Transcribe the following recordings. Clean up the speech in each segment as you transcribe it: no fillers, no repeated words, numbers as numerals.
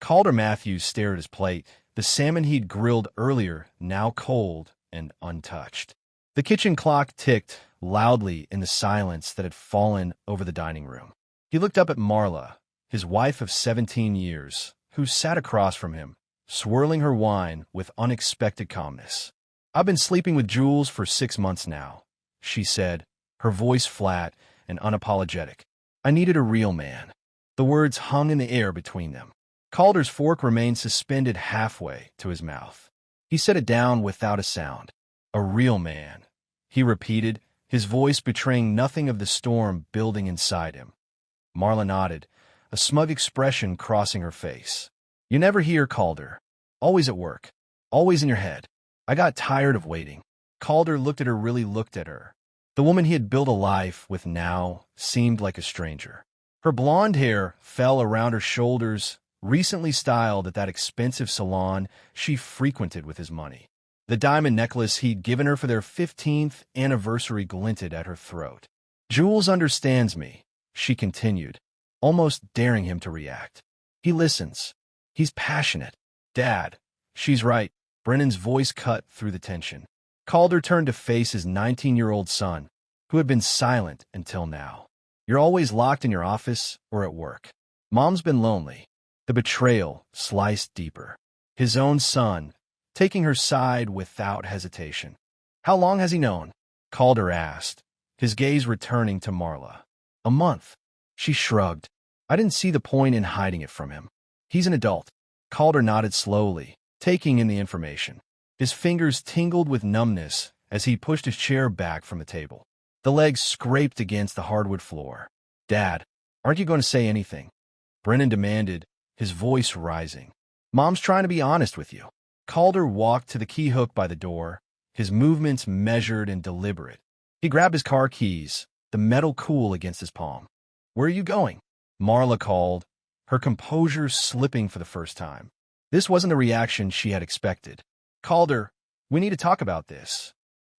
Calder Matthews stared at his plate, the salmon he'd grilled earlier now cold and untouched. The kitchen clock ticked loudly in the silence that had fallen over the dining room. He looked up at Marla, his wife of 17 years, who sat across from him, swirling her wine with unexpected calmness. "I've been sleeping with Jules for 6 months now," she said, her voice flat and unapologetic. "I needed a real man." The words hung in the air between them. Calder's fork remained suspended halfway to his mouth. He set it down without a sound. "A real man," he repeated, his voice betraying nothing of the storm building inside him. Marla nodded, a smug expression crossing her face. "You never hear, Calder. Always at work. Always in your head." I got tired of waiting. Calder looked at her. The woman he had built a life with now seemed like a stranger. Her blonde hair fell around her shoulders, recently styled at that expensive salon she frequented with his money. The diamond necklace he'd given her for their 15th anniversary glinted at her throat. "Jules understands me," she continued, almost daring him to react. "He listens. He's passionate." "Dad, she's right." Brennan's voice cut through the tension. Calder turned to face his 19-year-old son, who had been silent until now. "You're always locked in your office or at work. Mom's been lonely." The betrayal sliced deeper. His own son, taking her side without hesitation. "How long has he known?" Calder asked, his gaze returning to Marla. "A month." She shrugged. "I didn't see the point in hiding it from him. He's an adult." Calder nodded slowly, taking in the information. His fingers tingled with numbness as he pushed his chair back from the table. The legs scraped against the hardwood floor. "Dad, aren't you going to say anything?" Brennan demanded, his voice rising. "Mom's trying to be honest with you." Calder walked to the key hook by the door, his movements measured and deliberate. He grabbed his car keys, the metal cool against his palm. "Where are you going?" Marla called, her composure slipping for the first time. This wasn't the reaction she had expected. "Calder, we need to talk about this."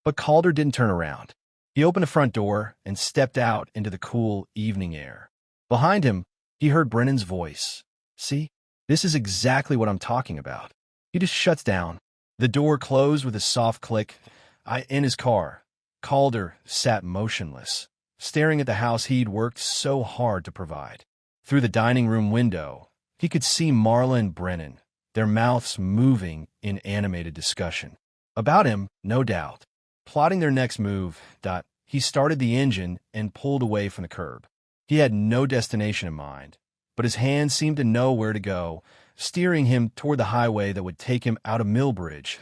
But Calder didn't turn around. He opened the front door and stepped out into the cool evening air. Behind him, he heard Brennan's voice. "See, this is exactly what I'm talking about." He just shuts down. The door closed with a soft click. In his car, Calder sat motionless, staring at the house he'd worked so hard to provide. Through the dining room window, he could see Marla and Brennan, their mouths moving in animated discussion. About him, no doubt. Plotting their next move, he started the engine and pulled away from the curb. He had no destination in mind, but his hands seemed to know where to go, steering him toward the highway that would take him out of Millbridge.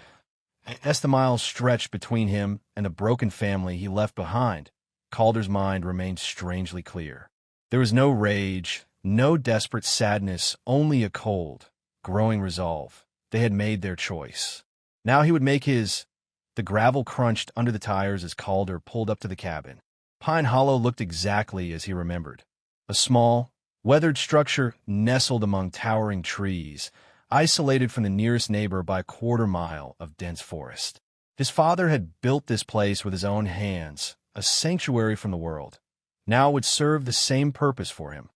As the miles stretched between him and the broken family he left behind, Calder's mind remained strangely clear. There was no rage, no desperate sadness, only a cold, growing resolve. They had made their choice. Now he would make his. The gravel crunched under the tires as Calder pulled up to the cabin. Pine Hollow looked exactly as he remembered. A small, weathered structure nestled among towering trees, isolated from the nearest neighbor by a quarter-mile of dense forest. His father had built this place with his own hands, a sanctuary from the world. Now it would serve the same purpose for him.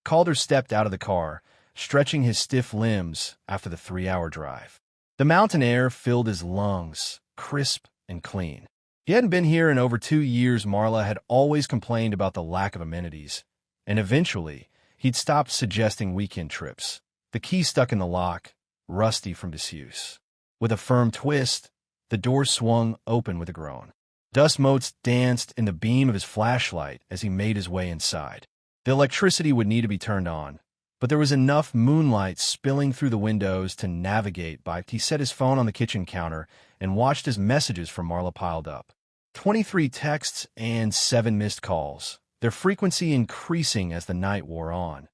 Calder stepped out of the car, stretching his stiff limbs after the 3-hour drive. The mountain air filled his lungs, crisp and clean. He hadn't been here in over 2 years. Marla had always complained about the lack of amenities, and eventually he'd stopped suggesting weekend trips. The key stuck in the lock, rusty from disuse. With a firm twist, the door swung open with a groan. Dust motes danced in the beam of his flashlight as he made his way inside. The electricity would need to be turned on, but there was enough moonlight spilling through the windows to navigate by. He set his phone on the kitchen counter and watched as messages from Marla piled up. 23 texts and 7 missed calls, their frequency increasing as the night wore on.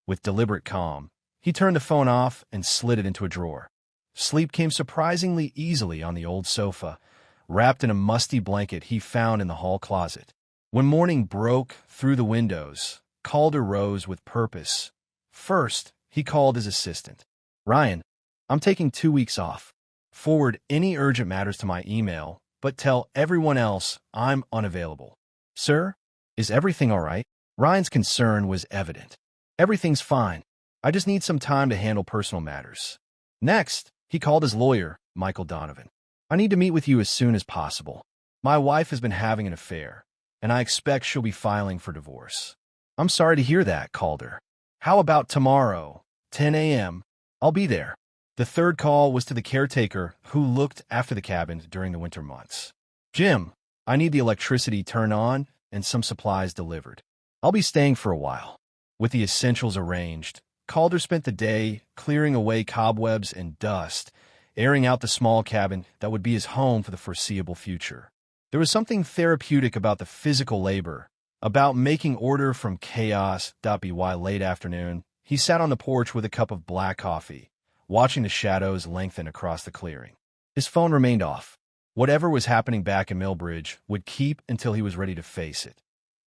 With deliberate calm, he turned the phone off and slid it into a drawer. Sleep came surprisingly easily on the old sofa, wrapped in a musty blanket he found in the hall closet. When morning broke through the windows, Calder rose with purpose. First, he called his assistant. "Ryan, I'm taking 2 weeks off. Forward any urgent matters to my email, but tell everyone else I'm unavailable." "Sir, is everything all right?" Ryan's concern was evident. "Everything's fine. I just need some time to handle personal matters. Next, he called his lawyer, Michael Donovan. I need to meet with you as soon as possible. My wife has been having an affair, and I expect she'll be filing for divorce. I'm sorry to hear that, Calder. How about tomorrow, 10 a.m.? I'll be there. The third call was to the caretaker who looked after the cabin during the winter months. Jim, I need the electricity turned on and some supplies delivered. I'll be staying for a while. With the essentials arranged, Calder spent the day clearing away cobwebs and dust, airing out the small cabin that would be his home for the foreseeable future. There was something therapeutic about the physical labor, about making order from chaos. By late afternoon, he sat on the porch with a cup of black coffee, watching the shadows lengthen across the clearing. His phone remained off. Whatever was happening back in Millbridge would keep until he was ready to face it.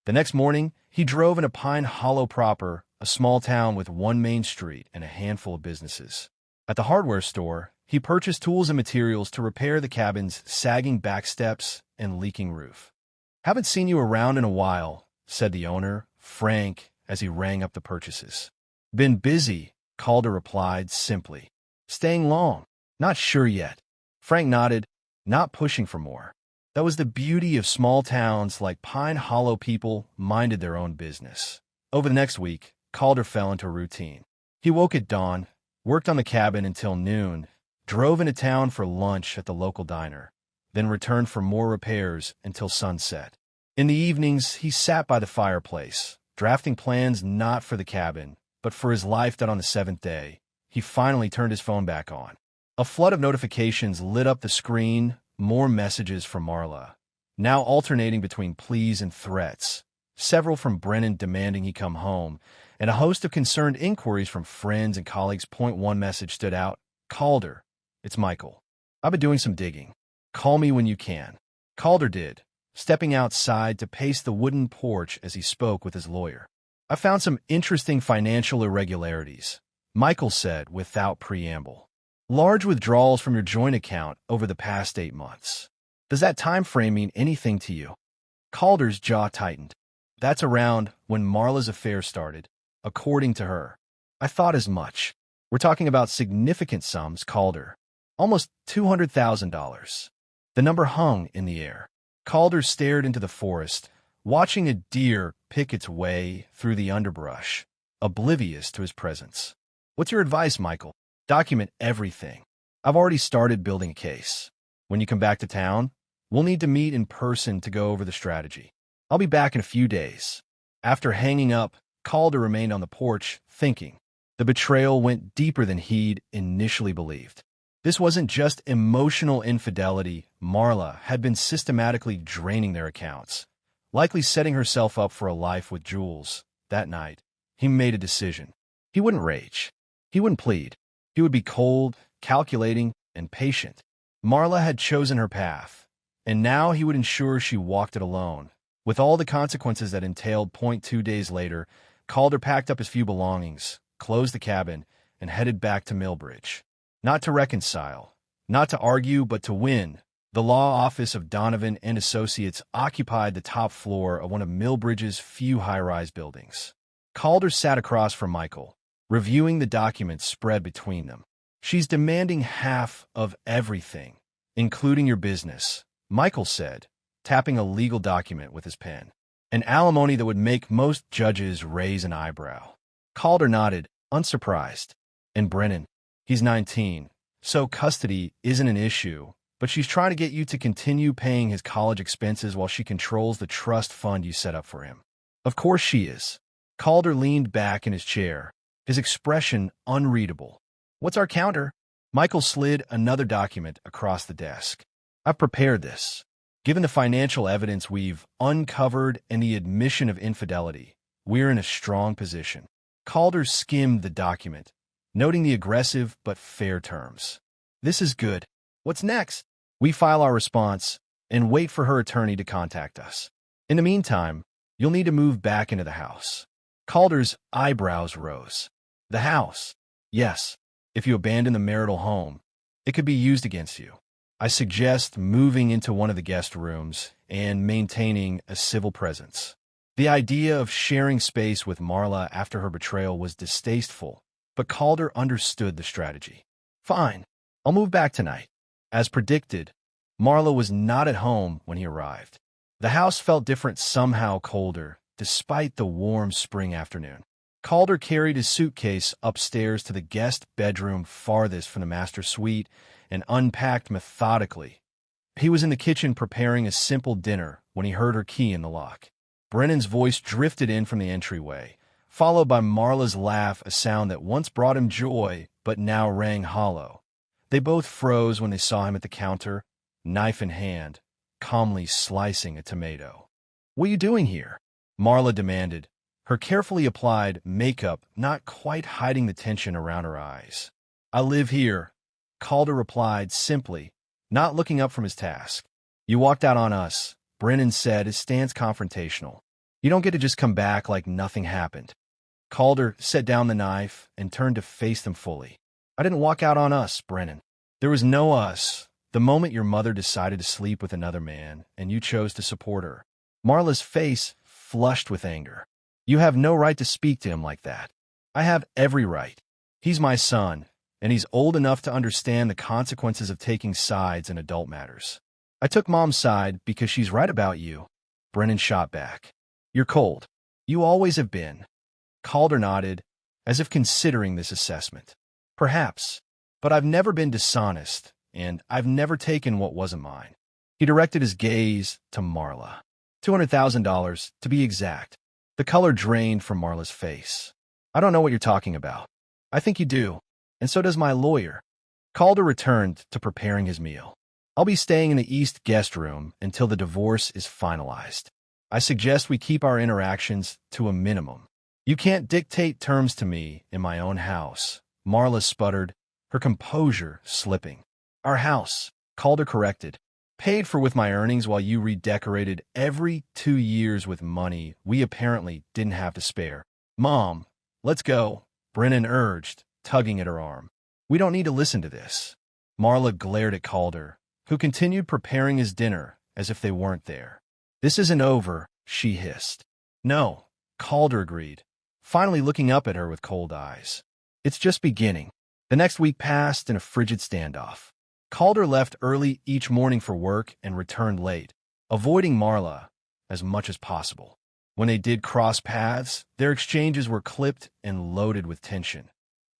The next morning, he drove into Pine Hollow proper, a small town with one main street and a handful of businesses. At the hardware store, he purchased tools and materials to repair the cabin's sagging back steps and leaking roof. Haven't seen you around in a while, said the owner, Frank, as he rang up the purchases. Been busy, Calder replied simply. Staying long? Not sure yet. Frank nodded, not pushing for more. That was the beauty of small towns like Pine Hollow. People minded their own business. Over the next week, Calder fell into a routine. He woke at dawn, worked on the cabin until noon, drove into town for lunch at the local diner, then returned for more repairs until sunset. In the evenings, he sat by the fireplace, drafting plans not for the cabin, but for his life. That on the seventh day, he finally turned his phone back on. A flood of notifications lit up the screen, more messages from Marla, now alternating between pleas and threats, several from Brennan demanding he come home, and a host of concerned inquiries from friends and colleagues. Point one message stood out. Calder, it's Michael. I've been doing some digging. Call me when you can. Calder did, stepping outside to pace the wooden porch as he spoke with his lawyer. I found some interesting financial irregularities, Michael said without preamble. Large withdrawals from your joint account over the past 8 months. Does that time frame mean anything to you? Calder's jaw tightened. That's around when Marla's affair started, according to her. I thought as much. We're talking about significant sums, Calder. Almost $200,000. The number hung in the air. Calder stared into the forest, watching a deer pick its way through the underbrush, oblivious to his presence. What's your advice, Michael? Document everything. I've already started building a case. When you come back to town, we'll need to meet in person to go over the strategy. I'll be back in a few days. After hanging up, Calder remained on the porch, thinking. The betrayal went deeper than he'd initially believed. This wasn't just emotional infidelity. Marla had been systematically draining their accounts, likely setting herself up for a life with Jules. That night, he made a decision. He wouldn't rage. He wouldn't plead. He would be cold, calculating, and patient. Marla had chosen her path, and now he would ensure she walked it alone, with all the consequences that entailed. 2 days later, Calder packed up his few belongings, closed the cabin, and headed back to Millbridge. Not to reconcile, not to argue, but to win. The law office of Donovan and Associates occupied the top floor of one of Millbridge's few high-rise buildings. Calder sat across from Michael, reviewing the documents spread between them. She's demanding half of everything, including your business, Michael said, tapping a legal document with his pen. An alimony that would make most judges raise an eyebrow. Calder nodded, unsurprised. And Brennan, he's 19, so custody isn't an issue, but she's trying to get you to continue paying his college expenses while she controls the trust fund you set up for him. Of course she is. Calder leaned back in his chair, his expression unreadable. What's our counter? Michael slid another document across the desk. I've prepared this. Given the financial evidence we've uncovered and the admission of infidelity, we're in a strong position. Calder skimmed the document, noting the aggressive but fair terms. This is good. What's next? We file our response and wait for her attorney to contact us. In the meantime, you'll need to move back into the house. Calder's eyebrows rose. The house? Yes. If you abandon the marital home, it could be used against you. I suggest moving into one of the guest rooms and maintaining a civil presence. The idea of sharing space with Marla after her betrayal was distasteful, but Calder understood the strategy. Fine, I'll move back tonight. As predicted, Marla was not at home when he arrived. The house felt different, somehow colder, despite the warm spring afternoon. Calder carried his suitcase upstairs to the guest bedroom farthest from the master suite and unpacked methodically. He was in the kitchen preparing a simple dinner when he heard her key in the lock. Brennan's voice drifted in from the entryway, followed by Marla's laugh, a sound that once brought him joy but now rang hollow. They both froze when they saw him at the counter, knife in hand, calmly slicing a tomato. "What are you doing here?" Marla demanded, her carefully applied makeup not quite hiding the tension around her eyes. "I live here," Calder replied simply, not looking up from his task. "You walked out on us," Brennan said, his stance confrontational. "You don't get to just come back like nothing happened." Calder set down the knife and turned to face them fully. "I didn't walk out on us, Brennan. There was no us. The moment your mother decided to sleep with another man, and you chose to support her." Marla's face flushed with anger. "You have no right to speak to him like that." "I have every right. He's my son, and he's old enough to understand the consequences of taking sides in adult matters. I took Mom's side because she's right about you." Brennan shot back. "You're cold. You always have been." Calder nodded, as if considering this assessment. "Perhaps, but I've never been dishonest, and I've never taken what wasn't mine." He directed his gaze to Marla. $200,000, to be exact. The color drained from Marla's face. "I don't know what you're talking about." "I think you do, and so does my lawyer." Calder returned to preparing his meal. "I'll be staying in the East guest room until the divorce is finalized. I suggest we keep our interactions to a minimum. You can't dictate terms to me in my own house," Marla sputtered, her composure slipping. "Our house," Calder corrected, "paid for with my earnings while you redecorated every 2 years with money we apparently didn't have to spare." "Mom, let's go," Brennan urged, tugging at her arm. "We don't need to listen to this." Marla glared at Calder, who continued preparing his dinner as if they weren't there. "This isn't over," she hissed. "No," Calder agreed, finally looking up at her with cold eyes. "It's just beginning." The next week passed in a frigid standoff. Calder left early each morning for work and returned late, avoiding Marla as much as possible. When they did cross paths, their exchanges were clipped and loaded with tension.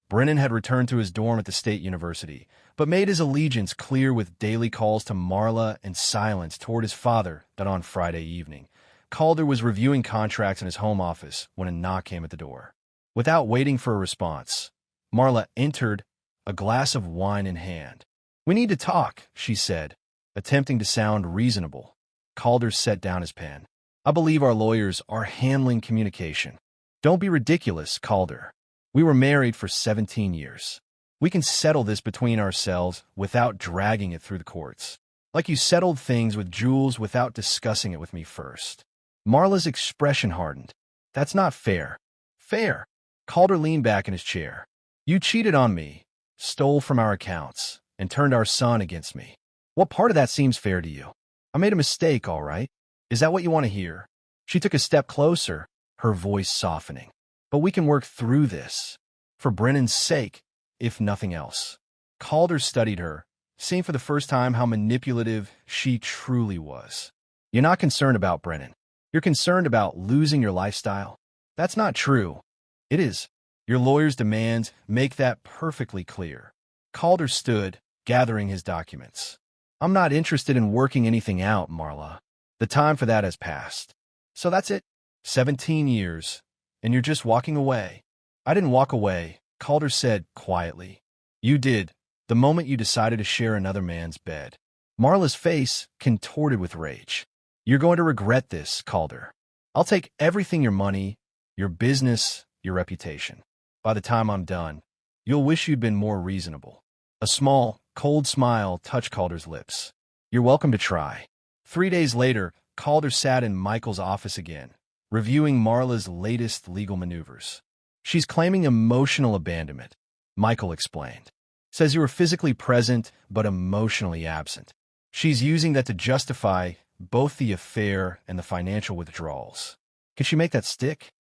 Brennan had returned to his dorm at the State University, but made his allegiance clear with daily calls to Marla and silence toward his father that on Friday evening. Calder was reviewing contracts in his home office when a knock came at the door. Without waiting for a response, Marla entered, a glass of wine in hand. "We need to talk," she said, attempting to sound reasonable. Calder set down his pen. "I believe our lawyers are handling communication." "Don't be ridiculous, Calder. We were married for 17 years. We can settle this between ourselves without dragging it through the courts. Like you settled things with Jules without discussing it with me first." Marla's expression hardened. "That's not fair." "Fair." Calder leaned back in his chair. "You cheated on me, stole from our accounts, and turned our son against me. What part of that seems fair to you? I made a mistake, all right. Is that what you want to hear?" She took a step closer, her voice softening. "But we can work through this. For Brennan's sake, if nothing else." Calder studied her, seeing for the first time how manipulative she truly was. "You're not concerned about Brennan. You're concerned about losing your lifestyle." "That's not true." "It is. Your lawyer's demands make that perfectly clear." Calder stood, gathering his documents. "I'm not interested in working anything out, Marla. The time for that has passed." "So that's it? 17 years, and you're just walking away?" "I didn't walk away," Calder said quietly. "You did, the moment you decided to share another man's bed." Marla's face contorted with rage. "You're going to regret this, Calder. I'll take everything, your money, your business, your reputation. By the time I'm done, you'll wish you'd been more reasonable." A small, cold smile touched Calder's lips. "You're welcome to try." 3 days later, Calder sat in Michael's office again, reviewing Marla's latest legal maneuvers. "She's claiming emotional abandonment," Michael explained. "Says you were physically present but emotionally absent. She's using that to justify both the affair and the financial withdrawals. Can she make that stick?"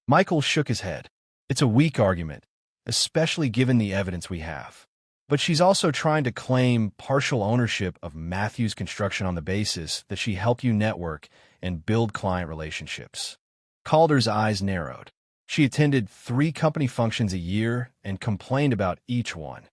Michael shook his head. "It's a weak argument, especially given the evidence we have. But she's also trying to claim partial ownership of Matthew's construction on the basis that she helped you network and build client relationships. Calder's eyes narrowed. She attended 3 company functions a year and complained about each one.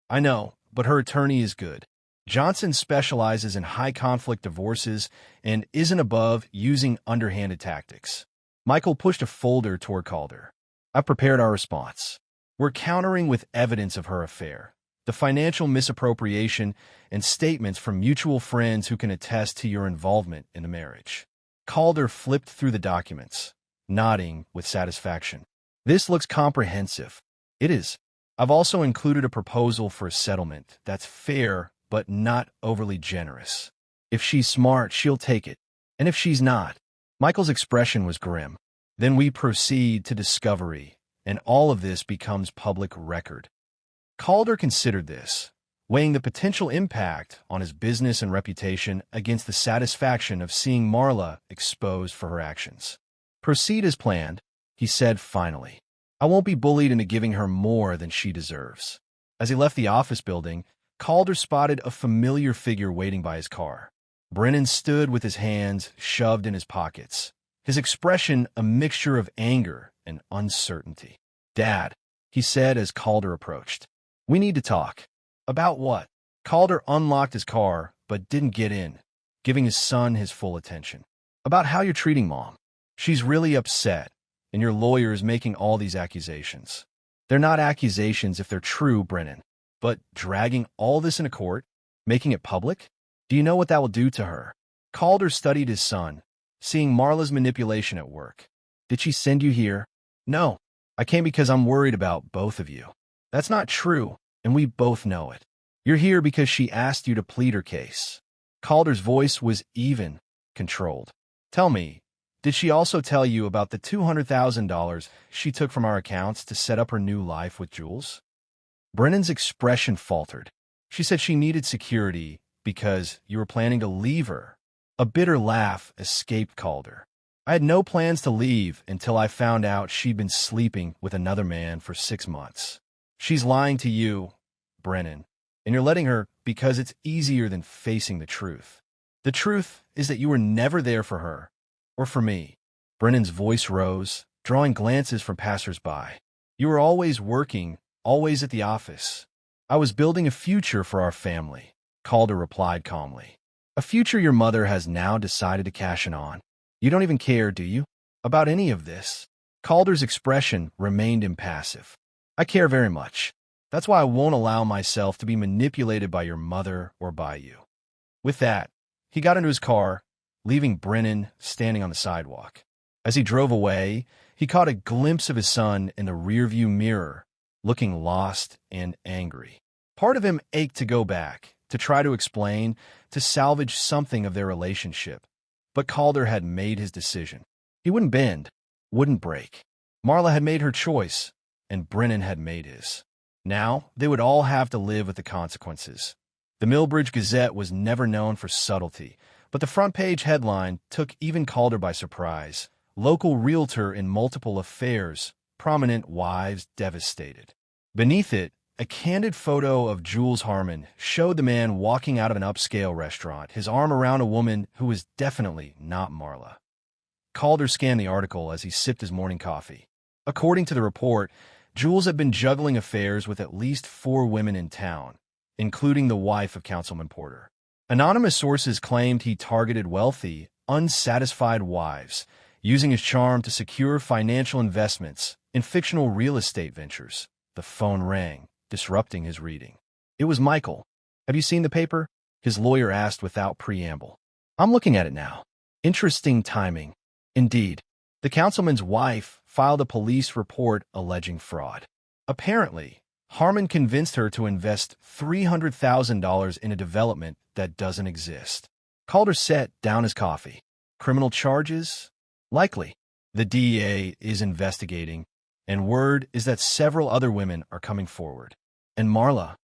I know, but her attorney is good. Johnson specializes in high-conflict divorces and isn't above using underhanded tactics. Michael pushed a folder toward Calder. I've prepared our response. We're countering with evidence of her affair, the financial misappropriation, and statements from mutual friends who can attest to your involvement in the marriage. Calder flipped through the documents, nodding with satisfaction. This looks comprehensive. It is. I've also included a proposal for a settlement that's fair but not overly generous. If she's smart, she'll take it. And if she's not, Michael's expression was grim. Then we proceed to discovery, and all of this becomes public record. Calder considered this, weighing the potential impact on his business and reputation against the satisfaction of seeing Marla exposed for her actions. Proceed as planned, he said finally. I won't be bullied into giving her more than she deserves. As he left the office building, Calder spotted a familiar figure waiting by his car. Brennan stood with his hands shoved in his pockets, his expression a mixture of anger and uncertainty. Dad, he said as Calder approached. We need to talk. About what? Calder unlocked his car, but didn't get in, giving his son his full attention. About how you're treating Mom. She's really upset, and your lawyer is making all these accusations. They're not accusations if they're true, Brennan. But dragging all this into court, making it public? Do you know what that will do to her? Calder studied his son, seeing Marla's manipulation at work. Did she send you here? No. I came because I'm worried about both of you. That's not true, and we both know it. You're here because she asked you to plead her case. Calder's voice was even, controlled. Tell me, did she also tell you about the $200,000 she took from our accounts to set up her new life with Jules? Brennan's expression faltered. She said she needed security because you were planning to leave her. A bitter laugh escaped Calder. I had no plans to leave until I found out she'd been sleeping with another man for 6 months. She's lying to you, Brennan, and you're letting her because it's easier than facing the truth. The truth is that you were never there for her, or for me. Brennan's voice rose, drawing glances from passers-by. You were always working, always at the office. I was building a future for our family, Calder replied calmly. A future your mother has now decided to cash in on. You don't even care, do you, about any of this? Calder's expression remained impassive. I care very much. That's why I won't allow myself to be manipulated by your mother or by you. With that, he got into his car, leaving Brennan standing on the sidewalk. As he drove away, he caught a glimpse of his son in the rearview mirror, looking lost and angry. Part of him ached to go back, to try to explain, to salvage something of their relationship. But Calder had made his decision. He wouldn't bend, wouldn't break. Marla had made her choice, and Brennan had made his. Now, they would all have to live with the consequences. The Millbridge Gazette was never known for subtlety, but the front-page headline took even Calder by surprise. Local realtor in multiple affairs, prominent wives devastated. Beneath it, a candid photo of Jules Harmon showed the man walking out of an upscale restaurant, his arm around a woman who was definitely not Marla. Calder scanned the article as he sipped his morning coffee. According to the report, Jules had been juggling affairs with at least 4 women in town, including the wife of Councilman Porter. Anonymous sources claimed he targeted wealthy, unsatisfied wives, using his charm to secure financial investments in fictional real estate ventures. The phone rang, disrupting his reading. It was Michael. Have you seen the paper? His lawyer asked without preamble. I'm looking at it now. Interesting timing. Indeed. The councilman's wife filed a police report alleging fraud. Apparently, Harmon convinced her to invest $300,000 in a development that doesn't exist. Calder set down his coffee. Criminal charges? Likely. The DEA is investigating, and word is that several other women are coming forward. And Marla?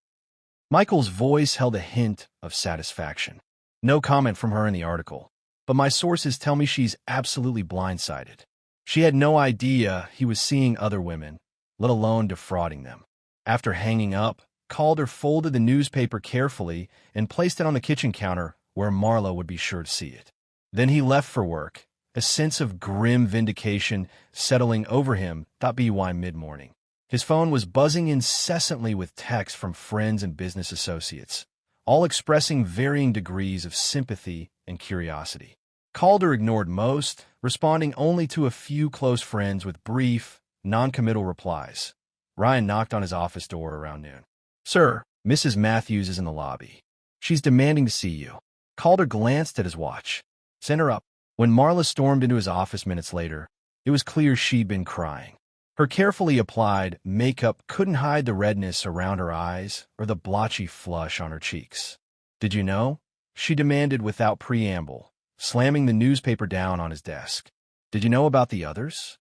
Michael's voice held a hint of satisfaction. No comment from her in the article, but my sources tell me she's absolutely blindsided. She had no idea he was seeing other women, let alone defrauding them. After hanging up, Calder folded the newspaper carefully and placed it on the kitchen counter where Marla would be sure to see it. Then he left for work, a sense of grim vindication settling over him by mid-morning. His phone was buzzing incessantly with texts from friends and business associates, all expressing varying degrees of sympathy and curiosity. Calder ignored most, responding only to a few close friends with brief, non-committal replies. Ryan knocked on his office door around noon. "Sir, Mrs. Matthews is in the lobby. She's demanding to see you." Calder glanced at his watch. "Send her up." When Marla stormed into his office minutes later, it was clear she'd been crying. Her carefully applied makeup couldn't hide the redness around her eyes or the blotchy flush on her cheeks. "Did you know?" she demanded without preamble, slamming the newspaper down on his desk. "Did you know about the others?"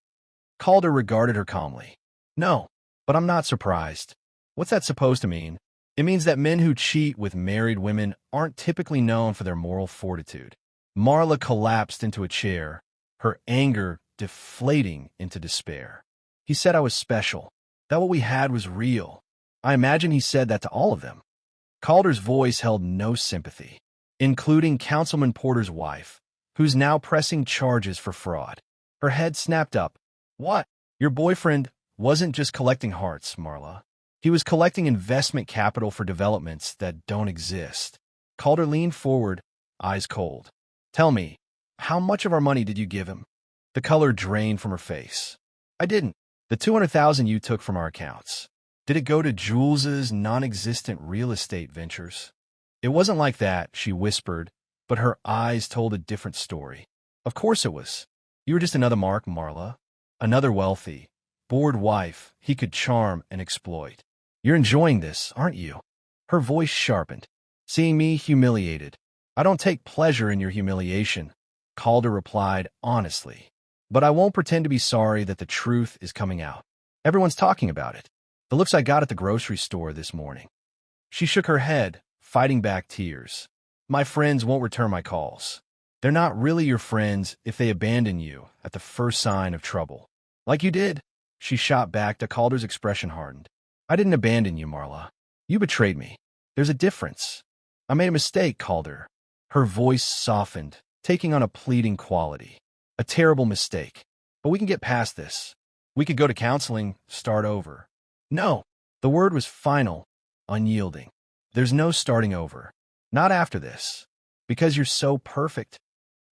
Calder regarded her calmly. "No, but I'm not surprised. What's that supposed to mean?" "It means that men who cheat with married women aren't typically known for their moral fortitude." Marla collapsed into a chair, her anger deflating into despair. "He said I was special, that what we had was real. I imagine he said that to all of them." Calder's voice held no sympathy, including Councilman Porter's wife, who's now pressing charges for fraud. Her head snapped up. "What? Your boyfriend wasn't just collecting hearts, Marla. He was collecting investment capital for developments that don't exist." Calder leaned forward, eyes cold. "Tell me, how much of our money did you give him?" The color drained from her face. "I didn't. The $200,000 you took from our accounts. Did it go to Jules's non-existent real estate ventures?" "It wasn't like that," she whispered, but her eyes told a different story. "Of course it was. You were just another Mark, Marla. Another wealthy, bored wife he could charm and exploit. You're enjoying this, aren't you?" Her voice sharpened. "Seeing me humiliated. I don't take pleasure in your humiliation," Calder replied honestly. "But I won't pretend to be sorry that the truth is coming out. Everyone's talking about it. The looks I got at the grocery store this morning." She shook her head, fighting back tears. "My friends won't return my calls. They're not really your friends if they abandon you at the first sign of trouble. Like you did." She shot back to Calder's expression hardened. "I didn't abandon you, Marla. You betrayed me. There's a difference." "I made a mistake, Calder." Her voice softened, taking on a pleading quality. "A terrible mistake. But we can get past this. We could go to counseling, start over." "No." The word was final, unyielding. "There's no starting over. Not after this. Because you're so perfect."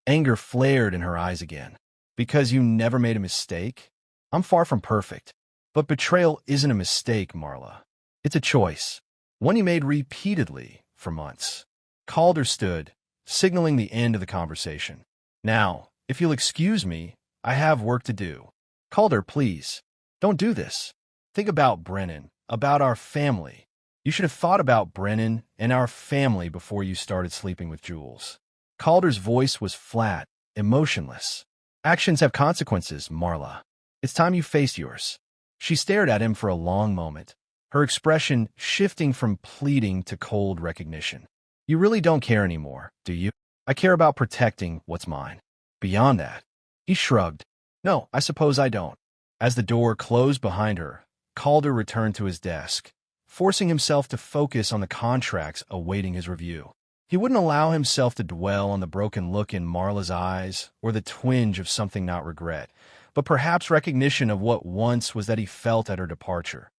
Anger flared in her eyes again. "Because you never made a mistake? I'm far from perfect. But betrayal isn't a mistake, Marla. It's a choice. One you made repeatedly for months." Calder stood, signaling the end of the conversation. "Now, if you'll excuse me, I have work to do." "Calder, please. Don't do this. Think about Brennan, about our family. You should have thought about Brennan and our family before you started sleeping with Jules." Calder's voice was flat, emotionless. "Actions have consequences, Marla. It's time you faced yours." She stared at him for a long moment, her expression shifting from pleading to cold recognition. "You really don't care anymore, do you?" "I care about protecting what's mine. Beyond that." He shrugged. "No, I suppose I don't." As the door closed behind her, Calder returned to his desk, forcing himself to focus on the contracts awaiting his review. He wouldn't allow himself to dwell on the broken look in Marla's eyes or the twinge of something not regret, but perhaps recognition of what once was that he felt at her departure.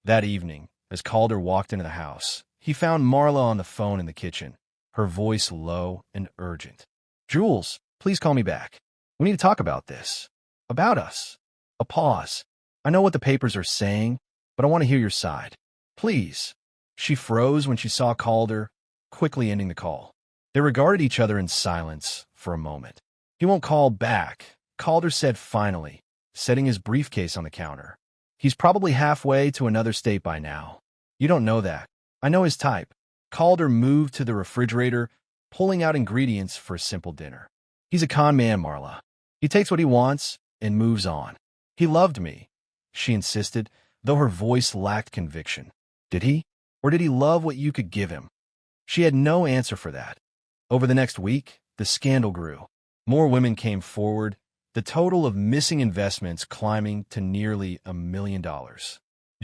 That evening, as Calder walked into the house, he found Marla on the phone in the kitchen, her voice low and urgent. "Jules, please call me back. We need to talk about this. About us." A pause. "I know what the papers are saying, but I want to hear your side. Please." She froze when she saw Calder, quickly ending the call. They regarded each other in silence for a moment. "He won't call back," Calder said finally, setting his briefcase on the counter. "He's probably halfway to another state by now. You don't know that. I know his type." Calder moved to the refrigerator, pulling out ingredients for a simple dinner. "He's a con man, Marla. He takes what he wants and moves on." "He loved me," she insisted, though her voice lacked conviction. "Did he? Or did he love what you could give him?" She had no answer for that. Over the next week, the scandal grew. More women came forward, the total of missing investments climbing to nearly $1 million.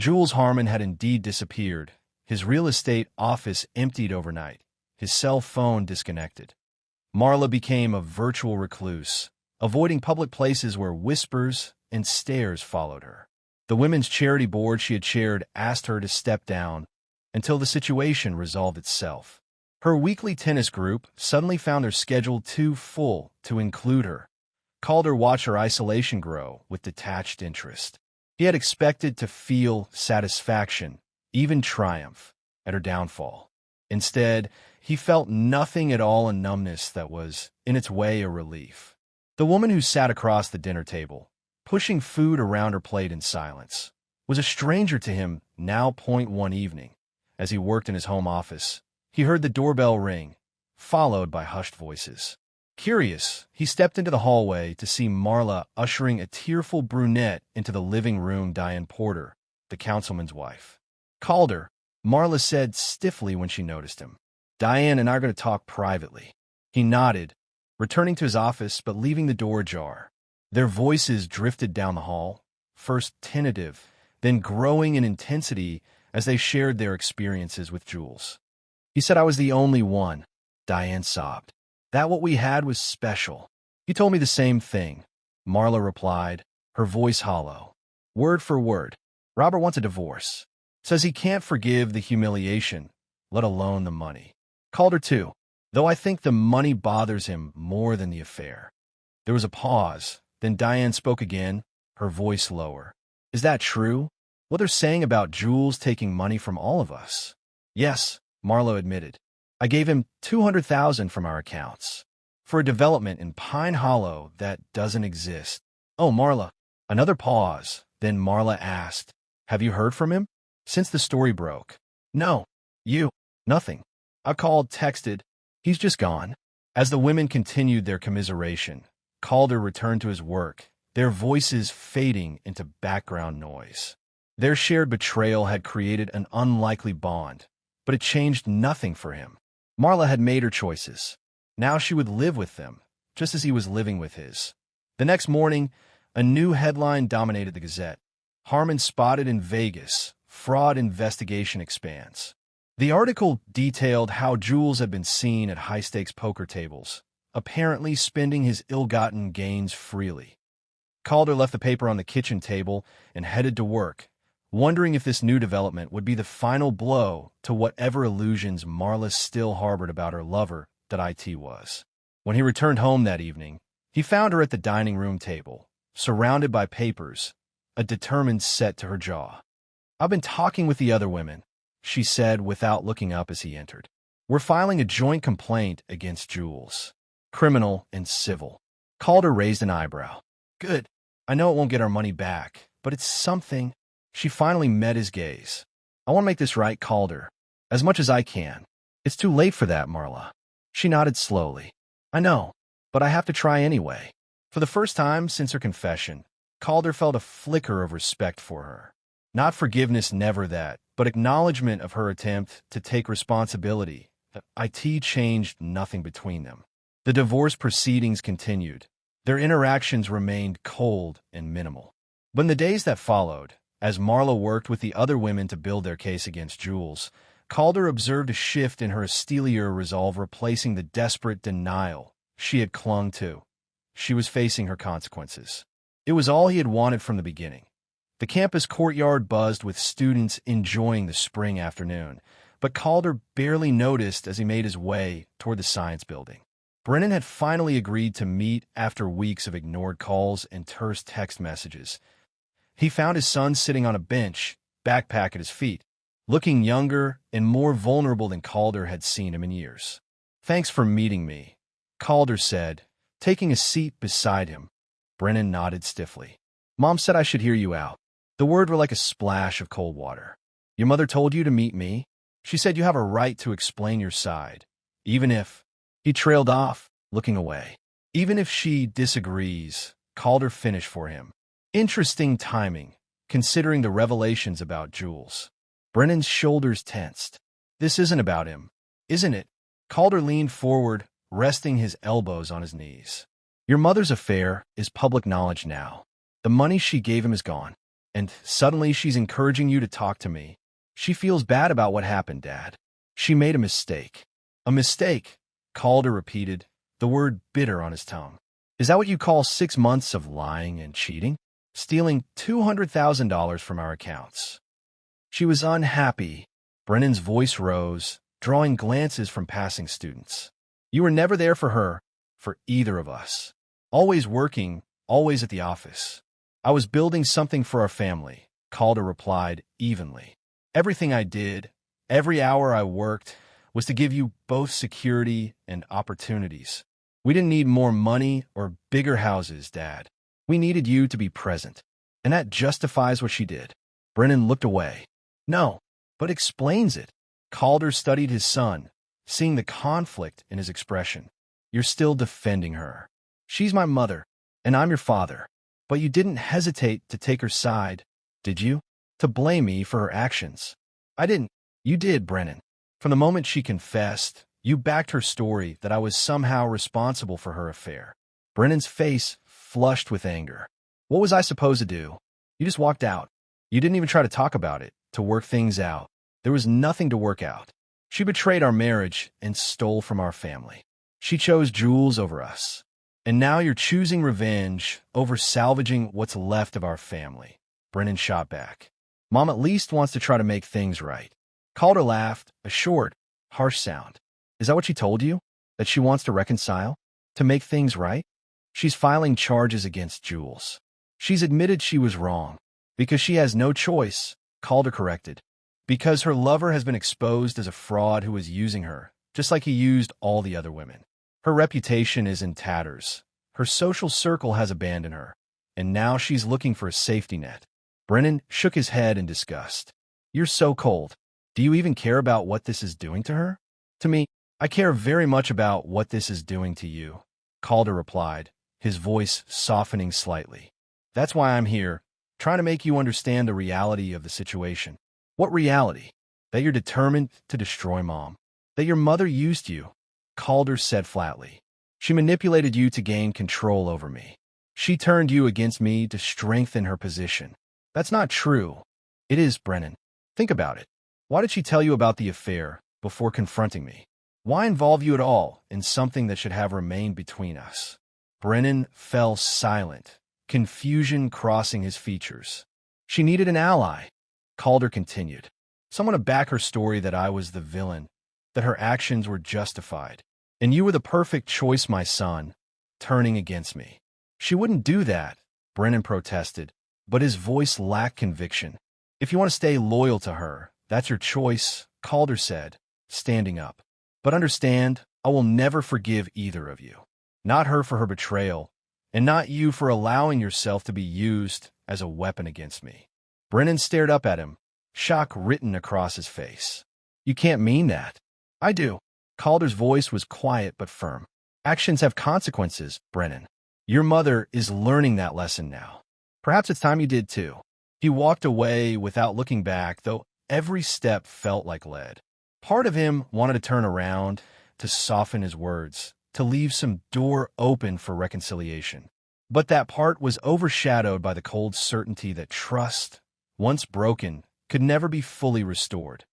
Jules Harmon had indeed disappeared, his real estate office emptied overnight, his cell phone disconnected. Marla became a virtual recluse, avoiding public places where whispers and stares followed her. The women's charity board she had chaired asked her to step down until the situation resolved itself. Her weekly tennis group suddenly found their schedule too full to include her. Calder watched her isolation grow with detached interest. He had expected to feel satisfaction, even triumph, at her downfall. Instead, he felt nothing at all, a numbness that was, in its way, a relief. The woman who sat across the dinner table, pushing food around her plate in silence, was a stranger to him now. One evening, as he worked in his home office, he heard the doorbell ring, followed by hushed voices. Curious, he stepped into the hallway to see Marla ushering a tearful brunette into the living room. Diane Porter, the councilman's wife. Calder, Marla said stiffly when she noticed him. Diane and I are going to talk privately. He nodded, returning to his office but leaving the door ajar. Their voices drifted down the hall, first tentative, then growing in intensity as they shared their experiences with Jules. He said I was the only one, Diane sobbed. That what we had was special. He told me the same thing, Marla replied, her voice hollow. Word for word. Robert wants a divorce. Says he can't forgive the humiliation, let alone the money. Calder too, though I think the money bothers him more than the affair. There was a pause, then Diane spoke again, her voice lower. Is that true? What they're saying about Jules taking money from all of us? Yes, Marlo admitted. I gave him $200,000 from our accounts for a development in Pine Hollow that doesn't exist. Oh, Marla. Another pause. Then Marla asked, have you heard from him? Since the story broke. No. You? Nothing. I called, texted. He's just gone. As the women continued their commiseration, Calder returned to his work, their voices fading into background noise. Their shared betrayal had created an unlikely bond, but it changed nothing for him. Marla had made her choices. Now she would live with them, just as he was living with his. The next morning, a new headline dominated the Gazette. Harmon spotted in Vegas, fraud investigation expands. The article detailed how Jules had been seen at high-stakes poker tables, apparently spending his ill-gotten gains freely. Calder left the paper on the kitchen table and headed to work, wondering if this new development would be the final blow to whatever illusions Marla still harbored about her lover that IT was. When he returned home that evening, he found her at the dining room table, surrounded by papers, a determined set to her jaw. I've been talking with the other women, she said without looking up as he entered. We're filing a joint complaint against Jules. Criminal and civil. Calder raised an eyebrow. Good. I know it won't get our money back, but it's something. She finally met his gaze. I want to make this right, Calder. As much as I can. It's too late for that, Marla. She nodded slowly. I know, but I have to try anyway. For the first time since her confession, Calder felt a flicker of respect for her. Not forgiveness, never that, but acknowledgement of her attempt to take responsibility. IT changed nothing between them. The divorce proceedings continued. Their interactions remained cold and minimal. But in the days that followed, as Marla worked with the other women to build their case against Jules, Calder observed a shift in her steelier resolve, replacing the desperate denial she had clung to. She was facing her consequences. It was all he had wanted from the beginning. The campus courtyard buzzed with students enjoying the spring afternoon, but Calder barely noticed as he made his way toward the science building. Brennan had finally agreed to meet after weeks of ignored calls and terse text messages. He found his son sitting on a bench, backpack at his feet, looking younger and more vulnerable than Calder had seen him in years. Thanks for meeting me, Calder said, taking a seat beside him. Brennan nodded stiffly. Mom said I should hear you out. The words were like a splash of cold water. Your mother told you to meet me? She said you have a right to explain your side, even if... He trailed off, looking away. Even if she disagrees, Calder finished for him. Interesting timing, considering the revelations about Jules. Brennan's shoulders tensed. This isn't about him, isn't it? Calder leaned forward, resting his elbows on his knees. Your mother's affair is public knowledge now. The money she gave him is gone. And suddenly she's encouraging you to talk to me. She feels bad about what happened, Dad. She made a mistake. A mistake, Calder repeated, the word bitter on his tongue. Is that what you call 6 months of lying and cheating? Stealing $200,000 from our accounts. She was unhappy. Brennan's voice rose, drawing glances from passing students. You were never there for her, for either of us. Always working, always at the office. I was building something for our family, Calder replied evenly. Everything I did, every hour I worked, was to give you both security and opportunities. We didn't need more money or bigger houses, Dad. We needed you to be present. And that justifies what she did. Brennan looked away. No, but explains it. Calder studied his son, seeing the conflict in his expression. You're still defending her. She's my mother, and I'm your father. But you didn't hesitate to take her side, did you? To blame me for her actions. I didn't. You did, Brennan. From the moment she confessed, you backed her story that I was somehow responsible for her affair. Brennan's face flushed with anger. What was I supposed to do? You just walked out. You didn't even try to talk about it, to work things out. There was nothing to work out. She betrayed our marriage and stole from our family. She chose Jules over us. And now you're choosing revenge over salvaging what's left of our family. Brennan shot back. Mom at least wants to try to make things right. Calder laughed, a short, harsh sound. Is that what she told you? That she wants to reconcile? To make things right? She's filing charges against Jules. She's admitted she was wrong. Because she has no choice, Calder corrected. Because her lover has been exposed as a fraud who was using her, just like he used all the other women. Her reputation is in tatters. Her social circle has abandoned her. And now she's looking for a safety net. Brennan shook his head in disgust. You're so cold. Do you even care about what this is doing to her? To me, I care very much about what this is doing to you, Calder replied, his voice softening slightly. That's why I'm here, trying to make you understand the reality of the situation. What reality? That you're determined to destroy Mom. That your mother used you, Calder said flatly. She manipulated you to gain control over me. She turned you against me to strengthen her position. That's not true. It is, Brennan. Think about it. Why did she tell you about the affair before confronting me? Why involve you at all in something that should have remained between us? Brennan fell silent, confusion crossing his features. She needed an ally, Calder continued. Someone to back her story that I was the villain, that her actions were justified. And you were the perfect choice, my son, turning against me. She wouldn't do that, Brennan protested, but his voice lacked conviction. If you want to stay loyal to her, that's your choice, Calder said, standing up. But understand, I will never forgive either of you. Not her for her betrayal, and not you for allowing yourself to be used as a weapon against me. Brennan stared up at him, shock written across his face. You can't mean that. I do. Calder's voice was quiet but firm. Actions have consequences, Brennan. Your mother is learning that lesson now. Perhaps it's time you did too. He walked away without looking back, though every step felt like lead. Part of him wanted to turn around, to soften his words, to leave some door open for reconciliation. But that part was overshadowed by the cold certainty that trust, once broken, could never be fully restored.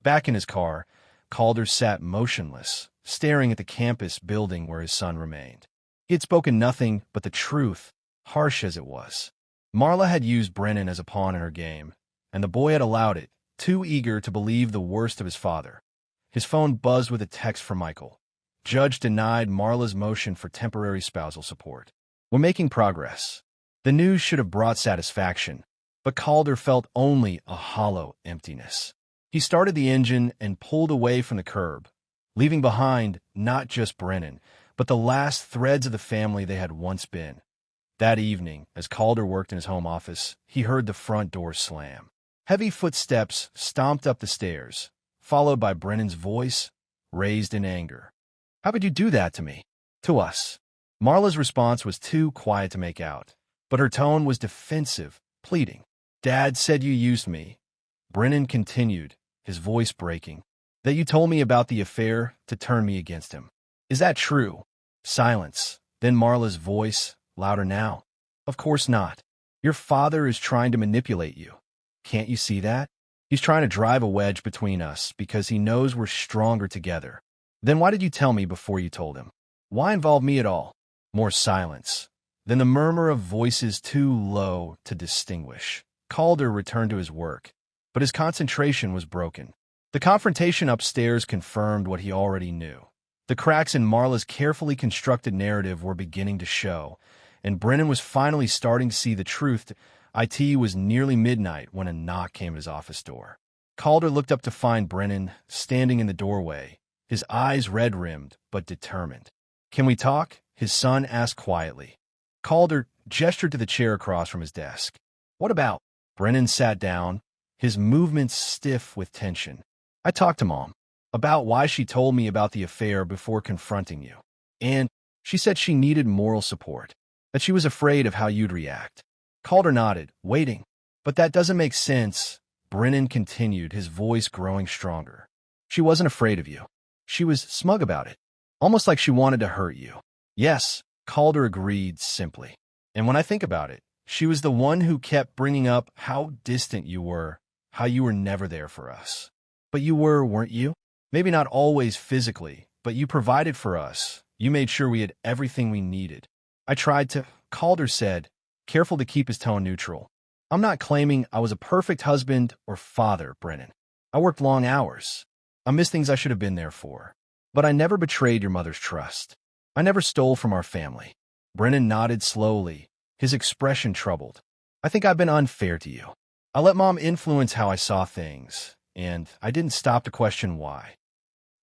Back in his car, Calder sat motionless, staring at the campus building where his son remained. He had spoken nothing but the truth, harsh as it was. Marla had used Brennan as a pawn in her game, and the boy had allowed it, too eager to believe the worst of his father. His phone buzzed with a text from Michael. Judge denied Marla's motion for temporary spousal support. We're making progress. The news should have brought satisfaction, but Calder felt only a hollow emptiness. He started the engine and pulled away from the curb, leaving behind not just Brennan, but the last threads of the family they had once been. That evening, as Calder worked in his home office, he heard the front door slam. Heavy footsteps stomped up the stairs, followed by Brennan's voice, raised in anger. How could you do that to me? To us. Marla's response was too quiet to make out, but her tone was defensive, pleading. Dad said you used me. Brennan continued, his voice breaking, that you told me about the affair to turn me against him. Is that true? Silence. Then Marla's voice, louder now. Of course not. Your father is trying to manipulate you. Can't you see that? He's trying to drive a wedge between us because he knows we're stronger together. Then why did you tell me before you told him? Why involve me at all? More silence. Then the murmur of voices too low to distinguish. Calder returned to his work, but his concentration was broken. The confrontation upstairs confirmed what he already knew. The cracks in Marla's carefully constructed narrative were beginning to show, and Brennan was finally starting to see the truth. It was nearly midnight when a knock came at his office door. Calder looked up to find Brennan standing in the doorway, his eyes red-rimmed but determined. "Can we talk?" his son asked quietly. Calder gestured to the chair across from his desk. "What about?" Brennan sat down, his movements stiff with tension. "I talked to Mom about why she told me about the affair before confronting you. And she said she needed moral support, that she was afraid of how you'd react." Calder nodded, waiting. "But that doesn't make sense," Brennan continued, his voice growing stronger. "She wasn't afraid of you. She was smug about it, almost like she wanted to hurt you." "Yes," Calder agreed simply. "And when I think about it, she was the one who kept bringing up how distant you were, how you were never there for us. But you were, weren't you? Maybe not always physically, but you provided for us. You made sure we had everything we needed." "I tried to," Calder said, careful to keep his tone neutral. "I'm not claiming I was a perfect husband or father, Brennan. I worked long hours. I missed things I should have been there for. But I never betrayed your mother's trust. I never stole from our family." Brennan nodded slowly, his expression troubled. "I think I've been unfair to you. I let Mom influence how I saw things, and I didn't stop to question why."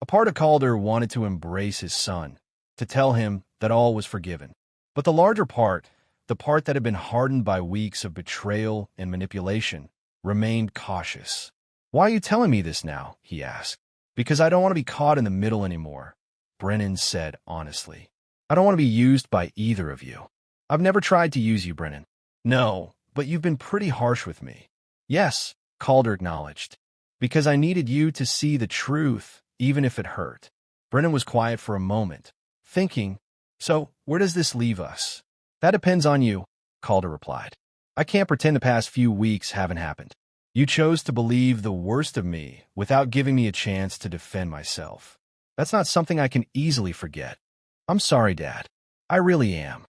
A part of Calder wanted to embrace his son, to tell him that all was forgiven. But the larger part, the part that had been hardened by weeks of betrayal and manipulation, remained cautious. "Why are you telling me this now?" he asked. "Because I don't want to be caught in the middle anymore," Brennan said honestly. "I don't want to be used by either of you." "I've never tried to use you, Brennan." "No, but you've been pretty harsh with me." "Yes," Calder acknowledged. "Because I needed you to see the truth, even if it hurt." Brennan was quiet for a moment, thinking, "So, where does this leave us?" "That depends on you," Calder replied. "I can't pretend the past few weeks haven't happened. You chose to believe the worst of me without giving me a chance to defend myself. That's not something I can easily forget. I'm sorry, Dad. I really am."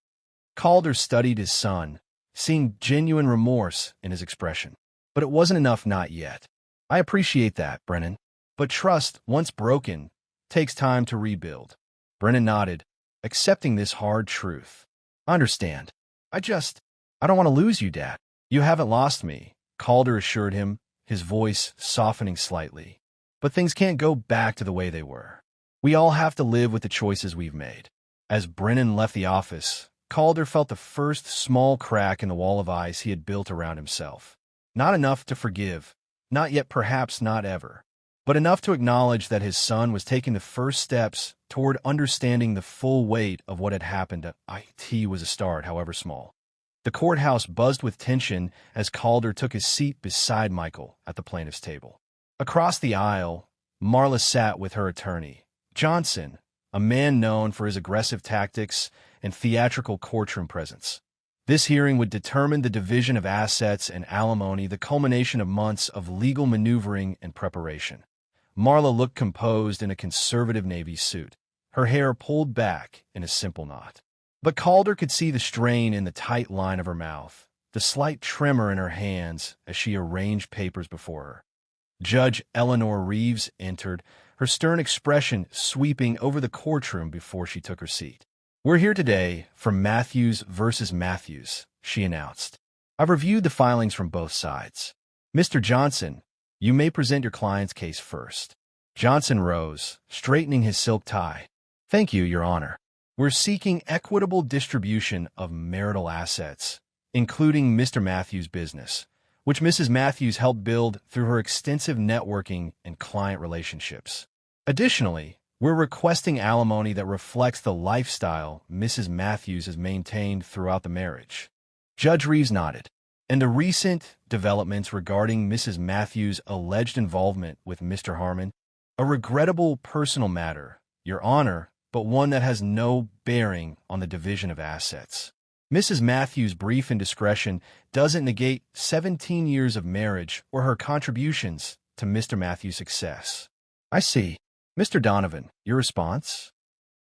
Calder studied his son, seeing genuine remorse in his expression. "But it wasn't enough, not yet. I appreciate that, Brennan. But trust, once broken, takes time to rebuild." Brennan nodded, accepting this hard truth. "I understand. I don't want to lose you, Dad." "You haven't lost me," Calder assured him, his voice softening slightly. "But things can't go back to the way they were. We all have to live with the choices we've made." As Brennan left the office, Calder felt the first small crack in the wall of ice he had built around himself. Not enough to forgive, not yet, perhaps not ever, but enough to acknowledge that his son was taking the first steps toward understanding the full weight of what had happened. It was a start, however small. The courthouse buzzed with tension as Calder took his seat beside Michael at the plaintiff's table. Across the aisle, Marla sat with her attorney, Johnson, a man known for his aggressive tactics and theatrical courtroom presence. This hearing would determine the division of assets and alimony, the culmination of months of legal maneuvering and preparation. Marla looked composed in a conservative navy suit, her hair pulled back in a simple knot. But Calder could see the strain in the tight line of her mouth, the slight tremor in her hands as she arranged papers before her. Judge Eleanor Reeves entered, her stern expression sweeping over the courtroom before she took her seat. "We're here today for Matthews versus Matthews," she announced. "I've reviewed the filings from both sides. Mr. Johnson, you may present your client's case first." Johnson rose, straightening his silk tie. "Thank you, Your Honor. We're seeking equitable distribution of marital assets, including Mr. Matthews' business, which Mrs. Matthews helped build through her extensive networking and client relationships. Additionally, we're requesting alimony that reflects the lifestyle Mrs. Matthews has maintained throughout the marriage." Judge Reeves nodded. "And the recent developments regarding Mrs. Matthews' alleged involvement with Mr. Harmon? A regrettable personal matter, Your Honor, but one that has no bearing on the division of assets." Mrs. Matthews' brief indiscretion doesn't negate 17 years of marriage or her contributions to Mr. Matthews' success. I see. Mr. Donovan, your response?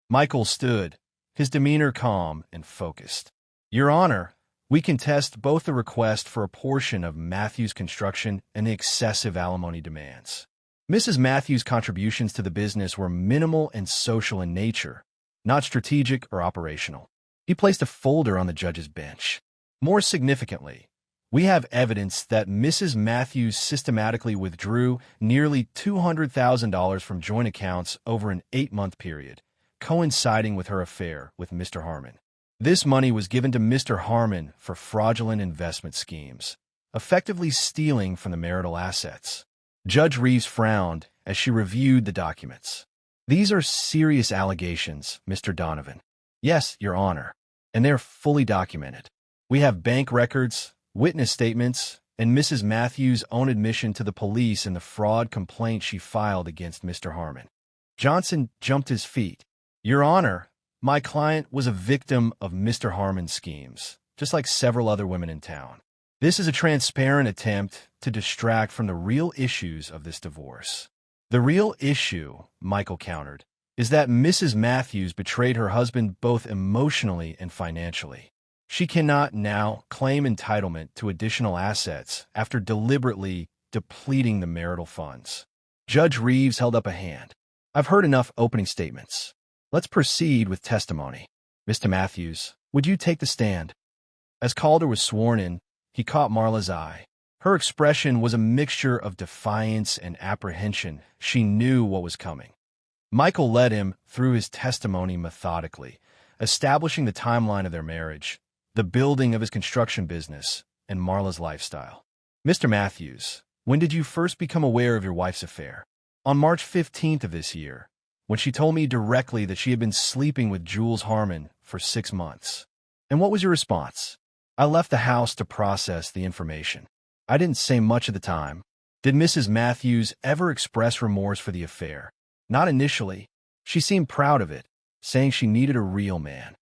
Michael stood, his demeanor calm and focused. Your Honor, we contest both the request for a portion of Matthews' construction and the excessive alimony demands. Mrs. Matthews' contributions to the business were minimal and social in nature, not strategic or operational. He placed a folder on the judge's bench. More significantly, we have evidence that Mrs. Matthews systematically withdrew nearly $200,000 from joint accounts over an 8-month period, coinciding with her affair with Mr. Harmon. This money was given to Mr. Harmon for fraudulent investment schemes, effectively stealing from the marital assets. Judge Reeves frowned as she reviewed the documents. These are serious allegations, Mr. Donovan. Yes, Your Honor, and they're fully documented. We have bank records, witness statements, and Mrs. Matthews' own admission to the police in the fraud complaint she filed against Mr. Harmon. Johnson jumped to his feet. Your Honor, my client was a victim of Mr. Harmon's schemes, just like several other women in town. This is a transparent attempt to distract from the real issues of this divorce. The real issue, Michael countered, is that Mrs. Matthews betrayed her husband both emotionally and financially. She cannot now claim entitlement to additional assets after deliberately depleting the marital funds. Judge Reeves held up a hand. I've heard enough opening statements. Let's proceed with testimony. Mr. Matthews, would you take the stand? As Calder was sworn in, he caught Marla's eye. Her expression was a mixture of defiance and apprehension. She knew what was coming. Michael led him through his testimony methodically, establishing the timeline of their marriage, the building of his construction business, and Marla's lifestyle. Mr. Matthews, when did you first become aware of your wife's affair? On March 15th of this year, when she told me directly that she had been sleeping with Jules Harmon for 6 months. And what was your response? I left the house to process the information. I didn't say much at the time. Did Mrs. Matthews ever express remorse for the affair? Not initially. She seemed proud of it, saying she needed a real man.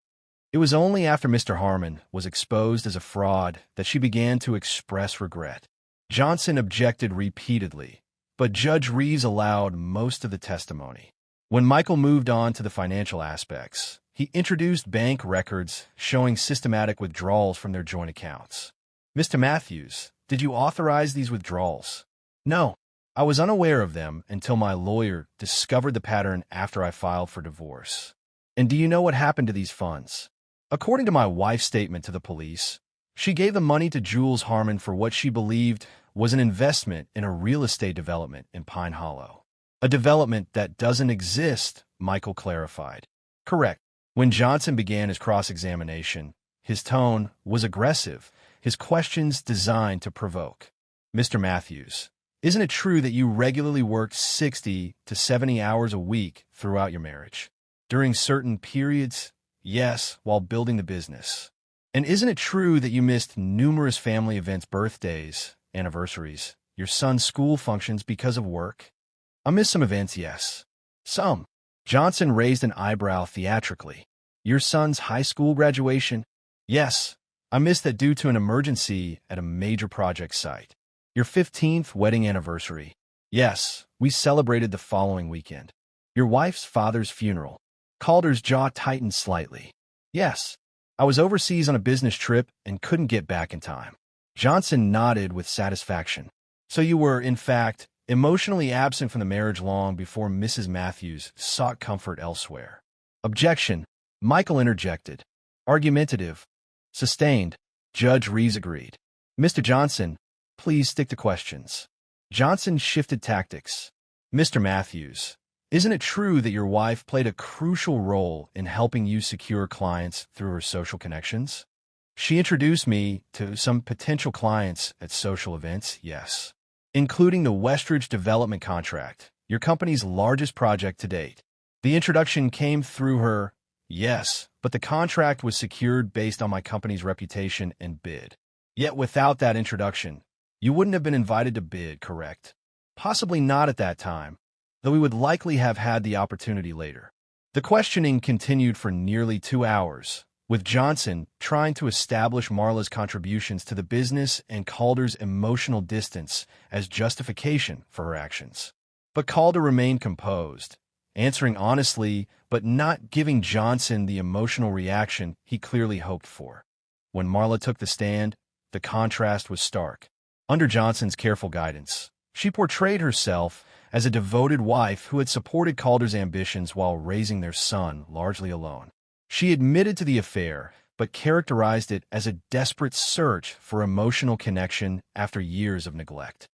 It was only after Mr. Harmon was exposed as a fraud that she began to express regret. Johnson objected repeatedly, but Judge Reeves allowed most of the testimony. When Michael moved on to the financial aspects, he introduced bank records showing systematic withdrawals from their joint accounts. Mr. Matthews, did you authorize these withdrawals? No, I was unaware of them until my lawyer discovered the pattern after I filed for divorce. And do you know what happened to these funds? According to my wife's statement to the police, she gave the money to Jules Harmon for what she believed was an investment in a real estate development in Pine Hollow. A development that doesn't exist, Michael clarified. Correct. When Johnson began his cross-examination, his tone was aggressive, his questions designed to provoke. Mr. Matthews, isn't it true that you regularly worked 60 to 70 hours a week throughout your marriage? During certain periods, yes, while building the business. And isn't it true that you missed numerous family events, birthdays, anniversaries, your son's school functions because of work? I missed some events, yes. Some. Johnson raised an eyebrow theatrically. Your son's high school graduation? Yes. I missed that due to an emergency at a major project site. Your 15th wedding anniversary? Yes. We celebrated the following weekend. Your wife's father's funeral? Calder's jaw tightened slightly. Yes. I was overseas on a business trip and couldn't get back in time. Johnson nodded with satisfaction. So you were, in fact, emotionally absent from the marriage long before Mrs. Matthews sought comfort elsewhere. Objection. Michael interjected. Argumentative. Sustained. Judge Reeves agreed. Mr. Johnson, please stick to questions. Johnson shifted tactics. Mr. Matthews, isn't it true that your wife played a crucial role in helping you secure clients through her social connections? She introduced me to some potential clients at social events, yes, including the Westridge development contract, your company's largest project to date. The introduction came through her, yes, but the contract was secured based on my company's reputation and bid. Yet without that introduction, you wouldn't have been invited to bid, correct? Possibly not at that time, though we would likely have had the opportunity later. The questioning continued for nearly 2 hours, with Johnson trying to establish Marla's contributions to the business and Calder's emotional distance as justification for her actions. But Calder remained composed, answering honestly but not giving Johnson the emotional reaction he clearly hoped for. When Marla took the stand, the contrast was stark. Under Johnson's careful guidance, she portrayed herself as a devoted wife who had supported Calder's ambitions while raising their son largely alone. She admitted to the affair, but characterized it as a desperate search for emotional connection after years of neglect.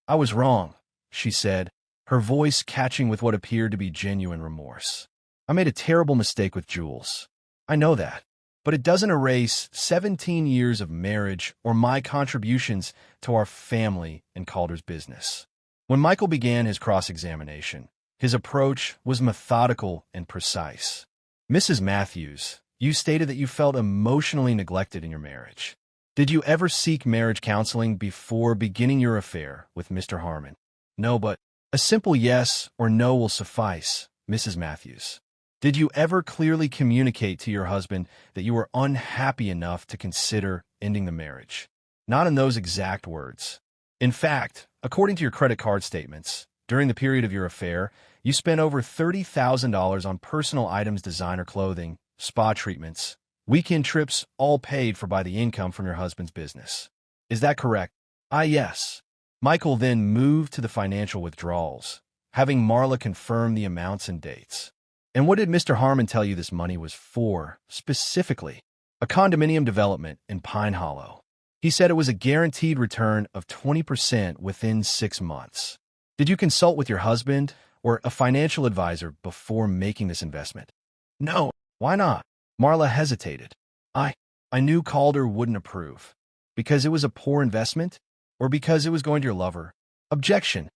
"I was wrong," she said, her voice catching with what appeared to be genuine remorse. "I made a terrible mistake with Jules. I know that. But it doesn't erase 17 years of marriage or my contributions to our family and Calder's business." When Michael began his cross-examination, his approach was methodical and precise. "Mrs. Matthews, you stated that you felt emotionally neglected in your marriage. Did you ever seek marriage counseling before beginning your affair with Mr. Harmon?" "No, but a simple yes or no will suffice, Mrs. Matthews." "Did you ever clearly communicate to your husband that you were unhappy enough to consider ending the marriage?" "Not in those exact words. In fact, according to your credit card statements, during the period of your affair, you spent over $30,000 on personal items, designer clothing, spa treatments, weekend trips, all paid for by the income from your husband's business. Is that correct?" Yes." Michael then moved to the financial withdrawals, having Marla confirm the amounts and dates. "And what did Mr. Harmon tell you this money was for, specifically?" "A condominium development in Pine Hollow. He said it was a guaranteed return of 20% within 6 months. Did you consult with your husband or a financial advisor before making this investment?" "No." "Why not?" Marla hesitated. I knew Calder wouldn't approve. Because it was a poor investment? Or because it was going to your lover?" "Objection."